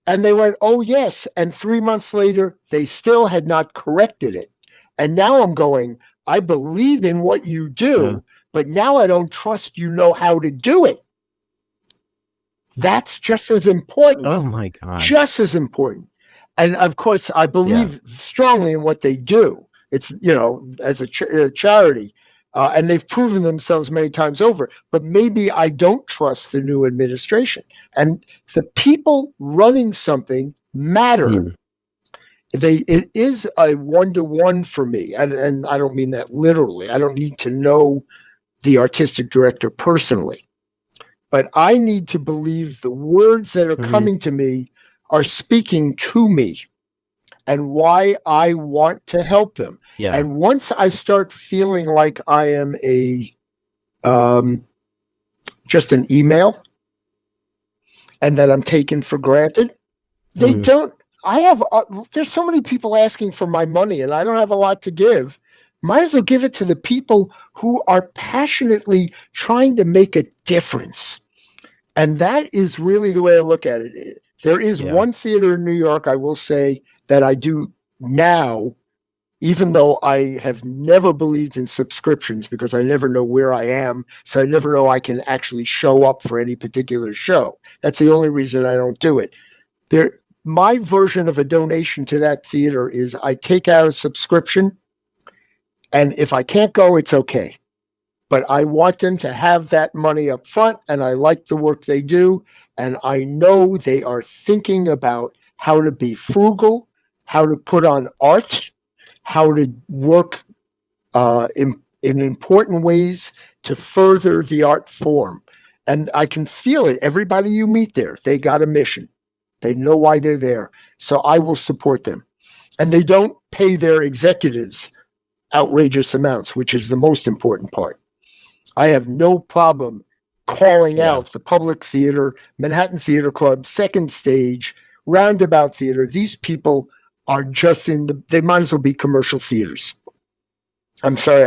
And they went, oh, yes. And 3 months later, they still had not corrected it. And now I'm going, I believe in what you Uh, do, but now I don't trust you know how to do it. That's just as important, oh my God. just as important. And of course, I Yeah. believe strongly in what they do. It's, as a charity, and they've proven themselves many times over. But maybe I don't trust the new administration. And the people running something matter. Hmm. It is a 1-to-1 for me, and I don't mean that literally. I don't need to know the artistic director personally, but I need to believe the words that are Hmm. coming to me are speaking to me and why I want to help them. Yeah. And once I start feeling like I am a um, just an email and that I'm taken for granted, they Hmm. don't. I have. There's so many people asking for my money, and I don't have a lot to give. Might as well give it to the people who are passionately trying to make a difference. And that is really the way I look at it. There is Yeah. one theater in New York, I will say, that I do now, even though I have never believed in subscriptions because I never know where I am. So I never know I can actually show up for any particular show. That's the only reason I don't do it. My version of a donation to that theater is I take out a subscription, and if I can't go, it's okay. But I want them to have that money up front, and I like the work they do, and I know they are thinking about how to be frugal, how to put on art, how to work in important ways to further the art form. And I can feel it. Everybody you meet there, they got a mission. They know why they're there. So I will support them. And they don't pay their executives outrageous amounts, which is the most important part. I have no problem calling Yeah. out the Public Theater, Manhattan Theater Club, Second Stage, Roundabout Theater. These people are just they might as well be commercial theaters. I'm sorry,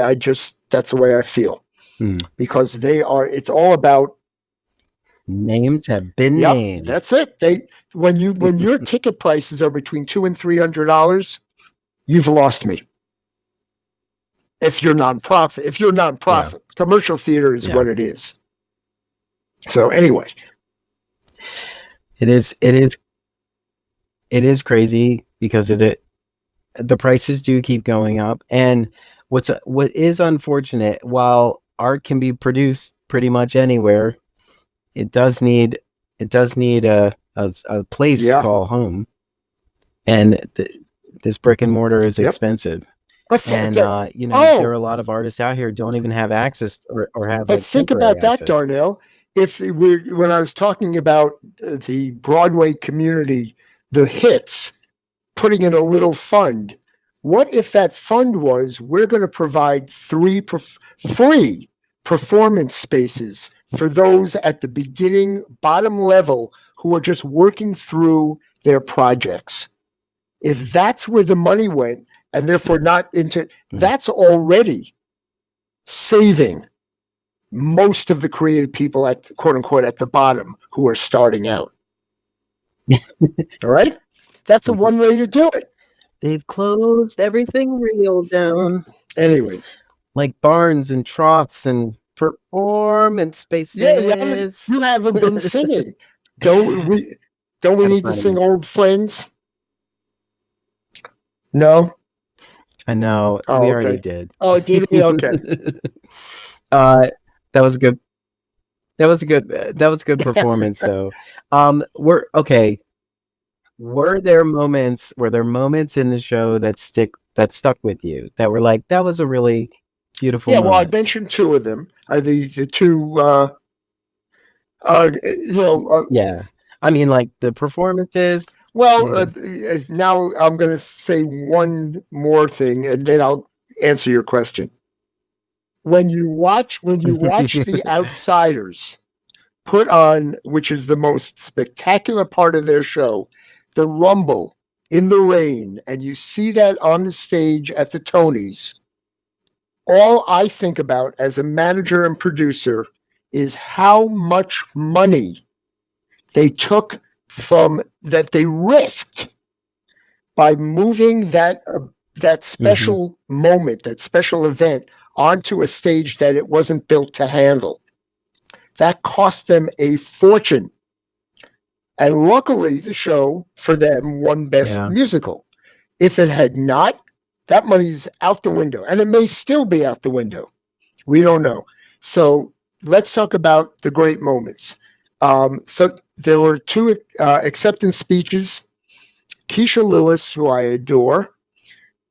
that's the way I feel. Hmm. Because it's all about, Names have been yep, named. that's it. When your ticket prices are between $200 and $300, you've lost me. If you're Yeah. nonprofit, commercial theater is Yeah. what it is. So anyway, It is. It is. It is crazy because the prices do keep going up, and what is unfortunate, while art can be produced pretty much anywhere, it does need a place to yeah, call home, and this brick and mortar is yep. expensive. But And there are oh, a lot of artists out here who don't even have access, or have but like think temporary about that, access. Darnell. If when I was talking about the Broadway community, the hits, putting in a little fund. What if that fund was we're going to provide free performance spaces for those at the beginning, bottom level who are just working through their projects? If that's where the money went, and therefore not into, Mm. that's already saving most of the creative people at quote unquote at the bottom who are starting out. All right. That's a one way to do it. They've closed everything real down, Anyway, like barns and troughs and performance yeah, spaces. you haven't been singing. Don't we? Don't we Gotta need to find sing them. "Old Friends"? No. I know Oh, we already okay. did. Oh, did he? Okay. uh, that was a good. That was a good. That was a good performance, though. We're okay. were there moments in the show that stuck with you that were like that was a really beautiful Yeah, well, I moment? mentioned two of them. The two, you know, Yeah. I mean, like the performances. well, Yeah. now I'm going to say one more thing, and then I'll answer your question. When you watch The Outsiders put on, which is the most spectacular part of their show, the Rumble in the rain, and you see that on the stage at the Tonys, all I think about as a manager and producer is how much money they took from that they risked by moving that Hmm. special moment, that special event onto a stage that it wasn't built to handle. That cost them a fortune. And luckily, the show for them won Best Yeah. Musical. If it had not, that money's out the window, and it may still be out the window. We don't know. So let's talk about the great moments. So there were two acceptance speeches. Keisha Lewis, who I adore,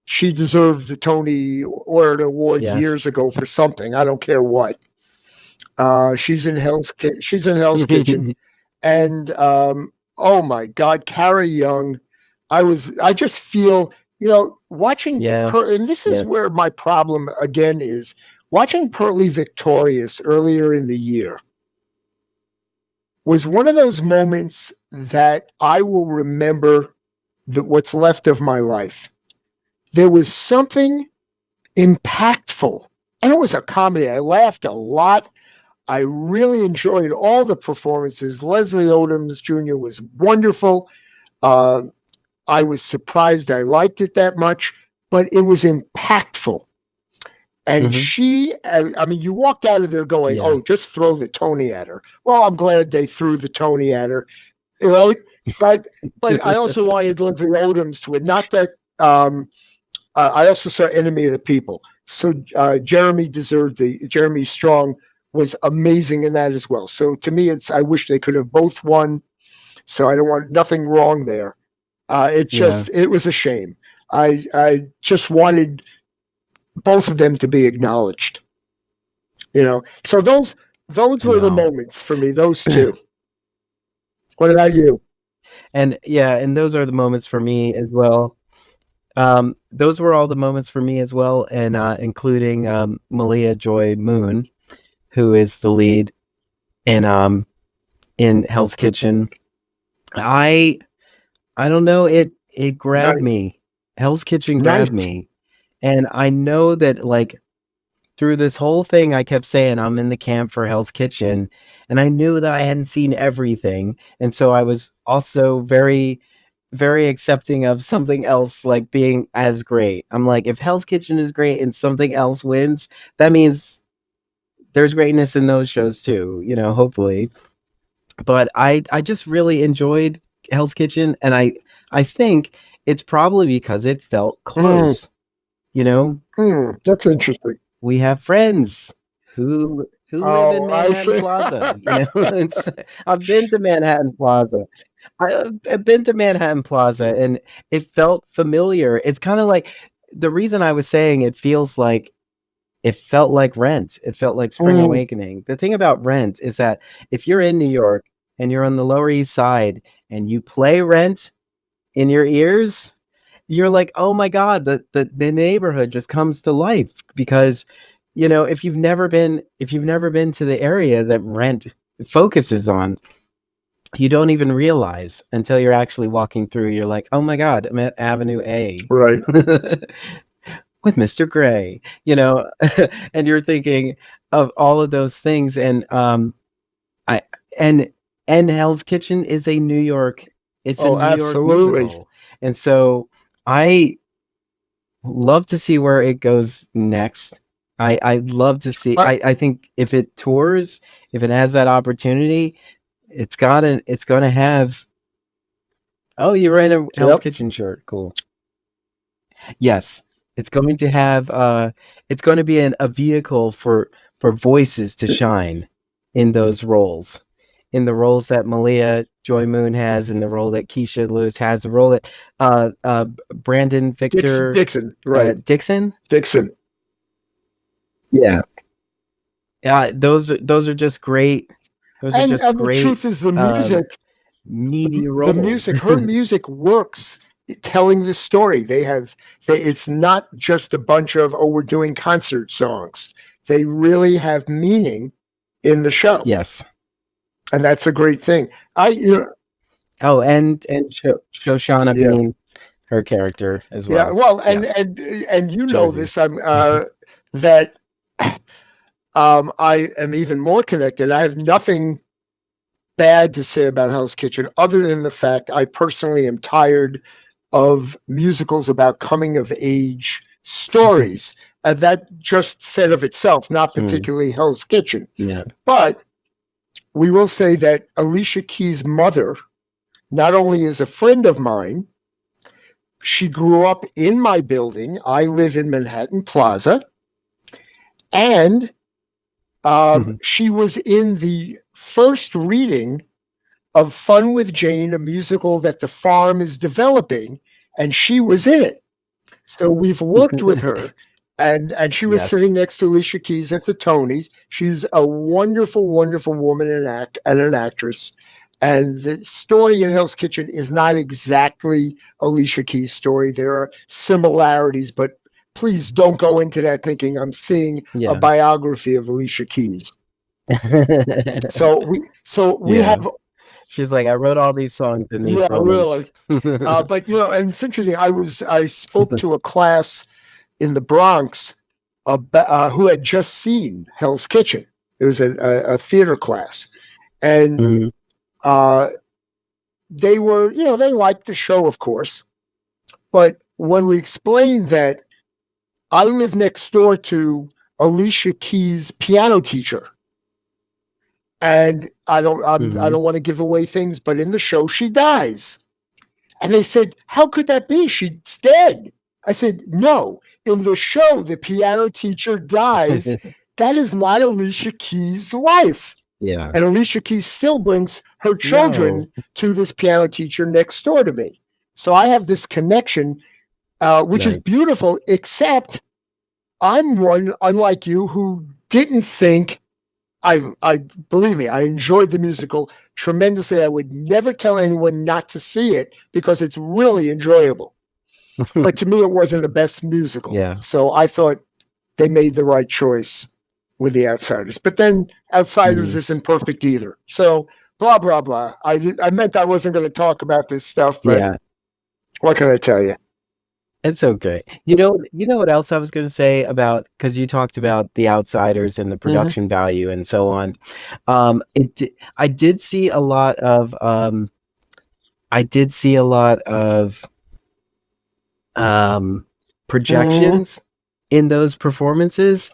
she deserved the Tony or an award Yes. years ago for something. I don't care what. She's in Hell's Kitchen, and oh my God, Carrie Young. I just feel, watching Yeah. her, and this is Yes. where my problem again is watching Pearly Victorious earlier in the year was one of those moments that I will remember what's left of my life. There was something impactful, and it was a comedy. I laughed a lot. I really enjoyed all the performances. Leslie Odoms Jr. was wonderful. Uh, I was surprised I liked it that much, but it was impactful. And Hmm. I mean, you walked out of there going, Yeah. "Oh, just throw the Tony at her." Well, I'm glad they threw the Tony at her, you know. But I also wanted Leslie Odoms to win. Not that I also saw Enemy of the People. So Jeremy Strong was amazing in that as well. So to me, I wish they could have both won. So I don't want nothing wrong there. Yeah. It was a shame. I just wanted both of them to be acknowledged. So those I were the know. moments for me. Those two. What about you? And yeah, and those are the moments for me as well. Those were all the moments for me as well, and including Malia Joy Moon, who is the lead in Hell's Kitchen. I I don't know, it grabbed Nice, me. Hell's Kitchen grabbed nice. me. And I know that like through this whole thing I kept saying I'm in the camp for Hell's Kitchen, and I knew that I hadn't seen everything. And so I was also very accepting of something else like being as great. I'm like, if Hell's Kitchen is great and something else wins, that means there's greatness in those shows too, hopefully. But I just really enjoyed Hell's Kitchen, and I think it's probably because it felt Mm, close. You know, that's interesting. we have friends who live in Oh, I Manhattan see. Plaza. It's I've been to Manhattan Plaza. I've been to Manhattan Plaza, and it felt familiar. It's kind of like the reason I was saying it felt like Rent. It felt like Spring Mm, Awakening. The thing about Rent is that if you're in New York and you're on the Lower East Side and you play Rent in your ears, you're like, oh my God, the neighborhood just comes to life because if you've never been to the area that Rent focuses on, you don't even realize until you're actually walking through. You're like, oh my God, I'm at Avenue A right. with Mr. Gray, and you're thinking of all of those things. I and and Hell's Kitchen is a New York, it's a Oh, New York absolutely. musical. And so I love to see where it goes next. I'd love to see. I, I think if it tours, if it has that opportunity, it's gonna have. Oh, you're in a Hell's yep. Kitchen shirt. Cool. Yes, it's going to have. It's going to be a vehicle for voices to shine in those roles, in the roles that Malia Joy Moon has, in the role that Keisha Lewis has, the role that Brandon Victor Dixon, right? Dixon. Dixon. Yeah, those are just great. Those are just And the great truth is, the music, meaty the roles. music, her music works telling the story. It's not just a bunch of, oh, we're doing concert songs. They really have meaning in the show. Yes. And that's a great thing. Oh, and Shoshana Yeah. Bean, her character as Yeah, well. well, Yes, and you know Josie. this, that I am even more connected. I have nothing bad to say about Hell's Kitchen, other than the fact I personally am tired of musicals about coming of age stories. And that just said of itself, not particularly Hell's Kitchen. Yeah. But we will say that Alicia Keys' mother not only is a friend of mine, she grew up in my building. I live in Manhattan Plaza. And she was in the first reading of Fun with Jane, a musical that the farm is developing, and she was in it. So we've worked with her, and she was sitting next to Alicia Keys at the Tonys. She's a wonderful, wonderful woman and an actress. And the story in Hell's Kitchen is not exactly Alicia Keys' story. There are similarities, but please don't go into that thinking I'm seeing a biography of Alicia Keys. So we have. She's like, I wrote all these songs in these moments. Really. But and it's interesting. I spoke to a class in the Bronx who had just seen Hell's Kitchen. It was a theater class, and they were, they liked the show, of course. But when we explained that I live next door to Alicia Keys' piano teacher, and I don't want to give away things, but in the show she dies. And they said, how could that be? She's dead. I said, no, in the show, the piano teacher dies. That is not Alicia Keys' life. Yeah. And Alicia Keys still brings her children to this piano teacher next door to me. So I have this connection, which is beautiful, except I'm one, unlike you, who didn't think, I believe me, I enjoyed the musical tremendously. I would never tell anyone not to see it because it's really enjoyable. But to me, it wasn't the best musical. Yeah. So I thought they made the right choice with The Outsiders. But then Outsiders isn't perfect either. So blah, blah, blah. I meant I wasn't going to talk about this stuff, but what can I tell you? It's okay. You know what else I was going to say about, because you talked about The Outsiders and the production value and so on. I did see a lot of projections in those performances,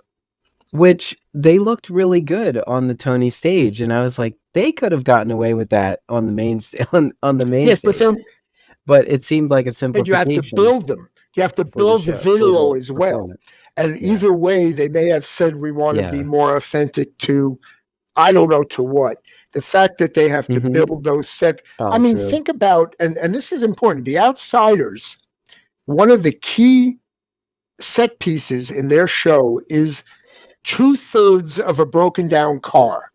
which they looked really good on the Tony stage, and I was like, they could have gotten away with that on the main on the main stage. But it seemed like a simplification. You have to build them. You have to build the video as well. And either way, they may have said we want to be more authentic to, I don't know to what. The fact that they have to build those set. I mean, think about, and this is important, The Outsiders, one of the key set pieces in their show is 2/3 of a broken down car.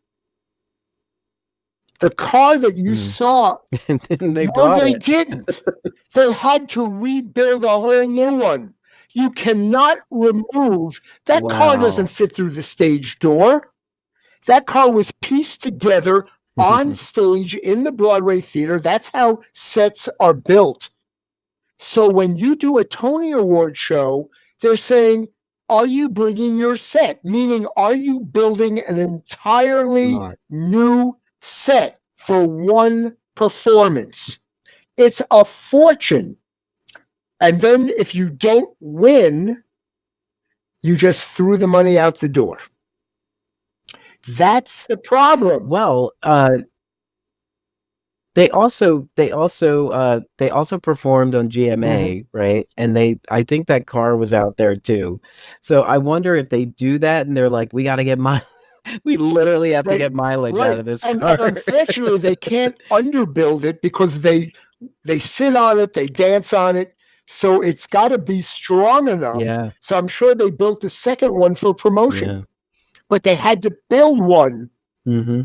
The car that you saw, they didn't. They had to rebuild a whole new one. You cannot remove that car. Doesn't fit through the stage door. That car was pieced together on stage in the Broadway theater. That's how sets are built. So when you do a Tony Award show, they're saying, are you bringing your set? Meaning, are you building an entirely new set for one performance? It's a fortune. And then if you don't win, you just threw the money out the door. That's the problem. Well, they also performed on GMA, right? And I think that car was out there too. So I wonder if they do that and they're like, we got to get We literally have to They get mileage out right, of this and car. unfortunately, they can't underbuild it because they sit on it, they dance on it, so it's got to be strong enough. Yeah, So I'm sure they built a second one for promotion, yeah. but they had to build one. Hmm.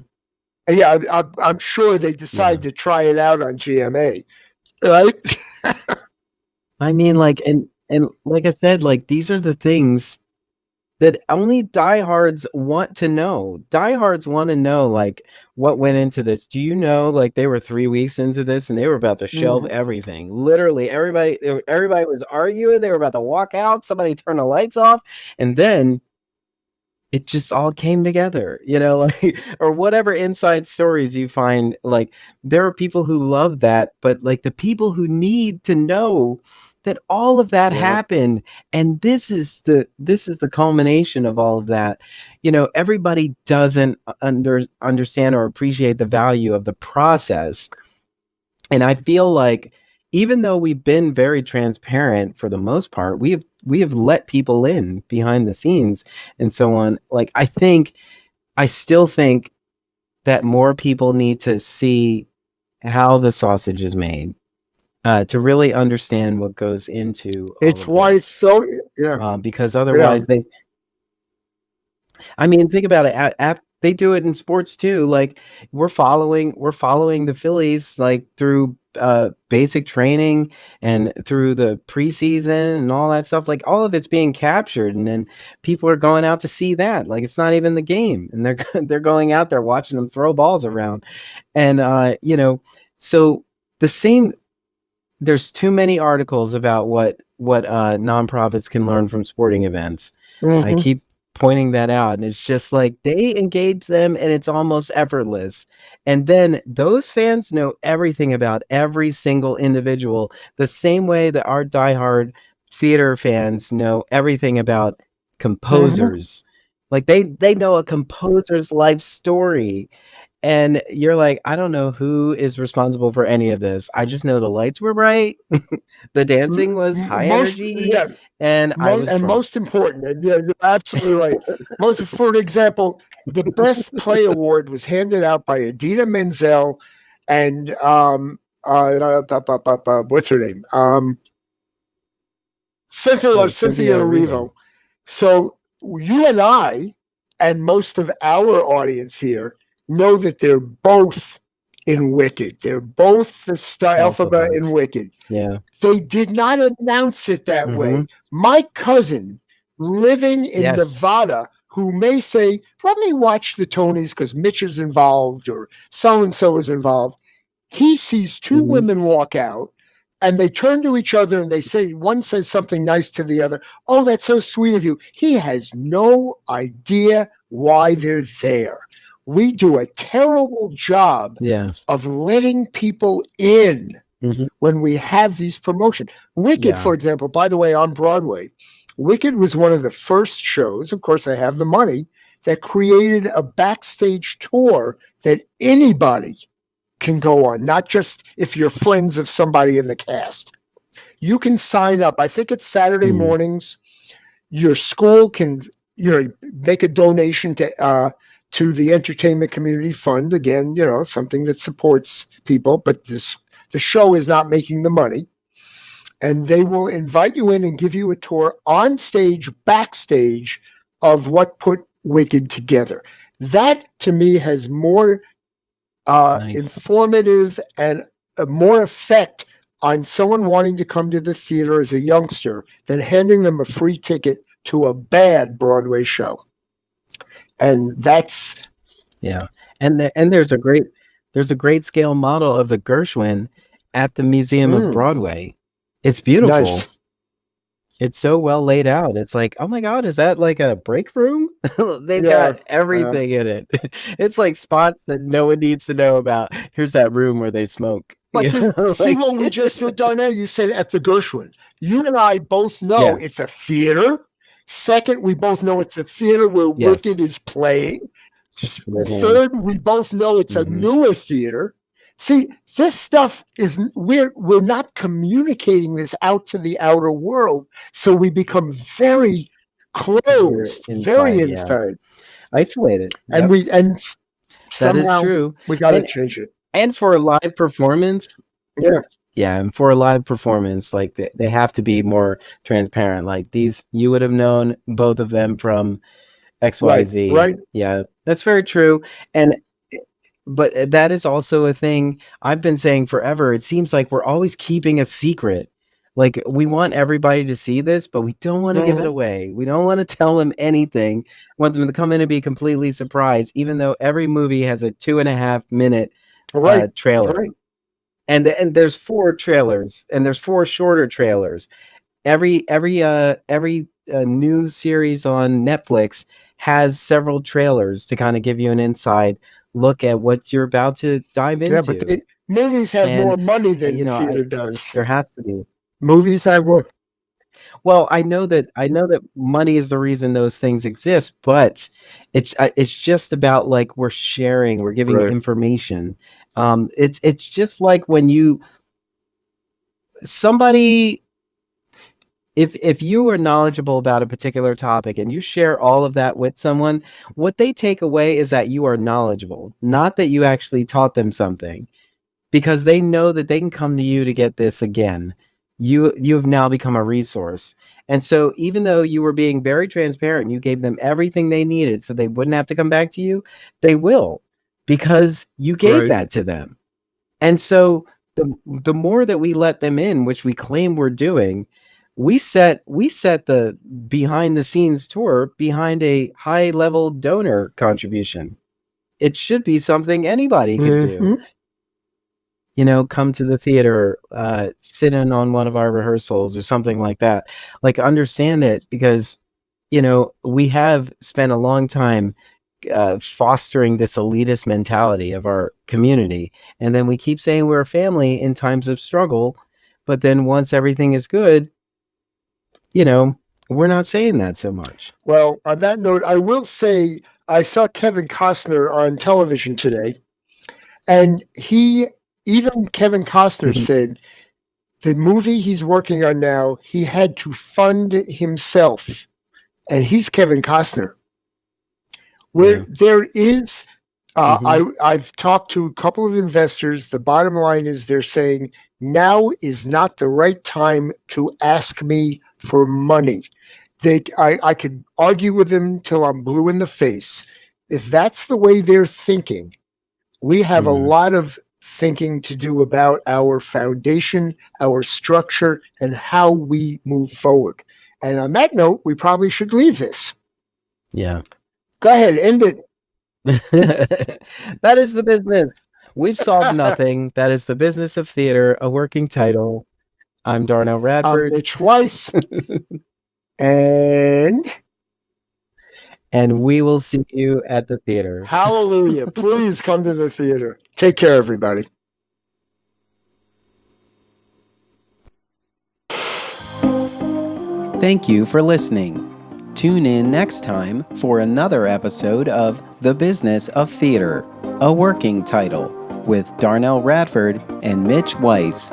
And yeah, I'm sure they Yeah. decided to try it out on GMA, right? I mean, like, and like I said, like these are the things that only diehards want to know. Diehards want to know, like, what went into this. Do you know, like, they were 3 weeks into this and they were about to shelve Mhm. everything. Literally, everybody was arguing. They were about to walk out. Somebody turned the lights off, and then it just all came together, like, or whatever inside stories you find. Like, there are people who love that, but like the people who need to know that all of that Yeah. happened, and this is the culmination of all of that. Everybody doesn't understand or appreciate the value of the process. And I feel like, even though we've been very transparent for the most part, we have let people in behind the scenes and so on. Like, I still think that more people need to see how the sausage is made, to really understand what goes into all It's of why it's this. so yeah, Because yeah. otherwise, I mean, think about it. They do it in sports too. Like, we're following the Phillies, like, through basic training and through the preseason and all that stuff. Like, all of it's being captured, and then people are going out to see that. Like, it's not even the game, and they're they're going out there watching them throw balls around, and so the same. There's too many articles about what nonprofits can learn from sporting events. I Hmm. keep pointing that out, and it's just like they engage them, and it's almost effortless. And then those fans know everything about every single individual, the same way that our diehard theater fans know everything about Hmm. composers. Like, they know a composer's life story, and you're like, I don't know who is responsible for any of this. I just know the lights were bright, the dancing was high Most energy, yeah, and I was and drunk. most important, and yeah, you're absolutely right. Most, for example, the best play award was handed out by Adina Menzel and what's her name? Oh, Cynthia Cynthia Erivo. Erivo. So you and I, and most of our audience here, know that they're both in Wicked. They're both the alphabet in Alphabets. Wicked. Yeah. They did not announce it that way. Mhm. My cousin living in Yes. Nevada, who may say, let me watch the Tonys because Mitch is involved or so and so is involved. He sees two Mhm. women walk out and they turn to each other and they say, one says something nice to the other. Oh, that's so sweet of you. He has no idea why they're there. We do a terrible job Yes. of letting people in Mhm. when we have these promotions. Wicked, Yeah. for example, by the way, on Broadway, Wicked was one of the first shows, of course, they have the money, that created a backstage tour that anybody can go on, not just if you're friends of somebody in the cast. You can sign up. I think it's Saturday Mhm. mornings. Your school can, make a donation to the Entertainment Community Fund. Again, something that supports people, but the show is not making the money. And they will invite you in and give you a tour on stage, backstage of what put Wicked together. That to me has more Nice. informative and more effect on someone wanting to come to the theater as a youngster than handing them a free ticket to a bad Broadway show. And that's Yeah. And there's a great scale model of the Gershwin at the Museum of mm, Broadway. It's nice. beautiful. It's so well laid out. It's like, "Oh my god, is that like a break room?" They've Yeah. got everything in it. It's like spots that no one needs to know about. Here's that room where they smoke, But see like. what we just done there? You said at the Gershwin. You and I both know Yes. it's a theater. Second, we both know it's a theater where Yes. Wicked is playing. It's their hands. Third, we both know it's a Mhm. newer theater. See, this stuff is we're not communicating this out to the outer world, so we become very You're closed, very inside, yeah. inside. isolated. and Yep, we that is somehow true. we got to And change it. for a live performance, Yeah, yeah, and for a live performance, like they have to be more transparent. Like these, you would have known both of them from right, XYZ. right. Yeah, that's very true. And but that is also a thing I've been saying forever. It seems like we're always keeping a secret. Like we want everybody to see this, but we don't want to give it Mhm. away. We don't want to tell them anything. We want them to come in and be completely surprised, even though every movie has a 2.5 minute Right, trailer. right. And there's four trailers, and there's four shorter trailers. Every new series on Netflix has several trailers to kind of give you an inside look at what you're about to dive Yeah, but into. movies have And more money you than know, I theater does. there has to be. Movies have more. Well, I know that money is the reason those things exist, but it's just about like we're sharing, we're giving Right. information. It's just like when you somebody if you are knowledgeable about a particular topic and you share all of that with someone, what they take away is that you are knowledgeable, not that you actually taught them something, because they know that they can come to you to get this again. You have now become a resource. And so even though you were being very transparent, you gave them everything they needed so they wouldn't have to come back to you, they will, because you gave Right. that to them. And so the more that we let them in, which we claim we're doing, we set the behind the scenes tour behind a high level donor contribution. It should be something anybody could do. Hmm. You know, come to the theater, sit in on one of our rehearsals or something like that. Like understand it because we have spent a long time fostering this elitist mentality of our community. And then we keep saying we're a family in times of struggle. But then once everything is good, you know, we're not saying that so much. Well, on that note, I will say I saw Kevin Costner on television today, and even Kevin Costner said the movie he's working on now, he had to fund himself, and he's Kevin Costner. Where Yeah. there is, Hmm. I've talked to a couple of investors. The bottom line is they're saying now is not the right time to ask me for money. I could argue with them till I'm blue in the face. If that's the way they're thinking, we have a Hmm. lot of thinking to do about our foundation, our structure, and how we move forward. And on that note, we probably should leave this. Yeah. Go ahead, end it. That is the business. We've solved nothing. That is the business of theater, a working title. I'm Darnell I'm Radford. Mitch Weiss, and And we will see you at the theater. hallelujah. Please come to the theater. Take care, everybody. Thank you for listening. Tune in next time for another episode of The Business of Theater, a working title, with Darnell Radford and Mitch Weiss.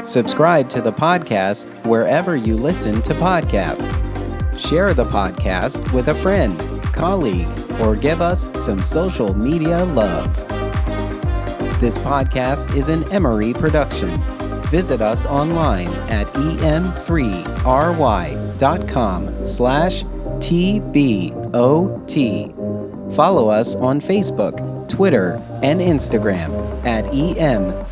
Subscribe to the podcast wherever you listen to podcasts. Share the podcast with a friend, colleague, or give us some social media love. This podcast is an Emory production. Visit us online at em3ry.com/TBOT. Follow us on Facebook, Twitter, and Instagram at em3ryotm.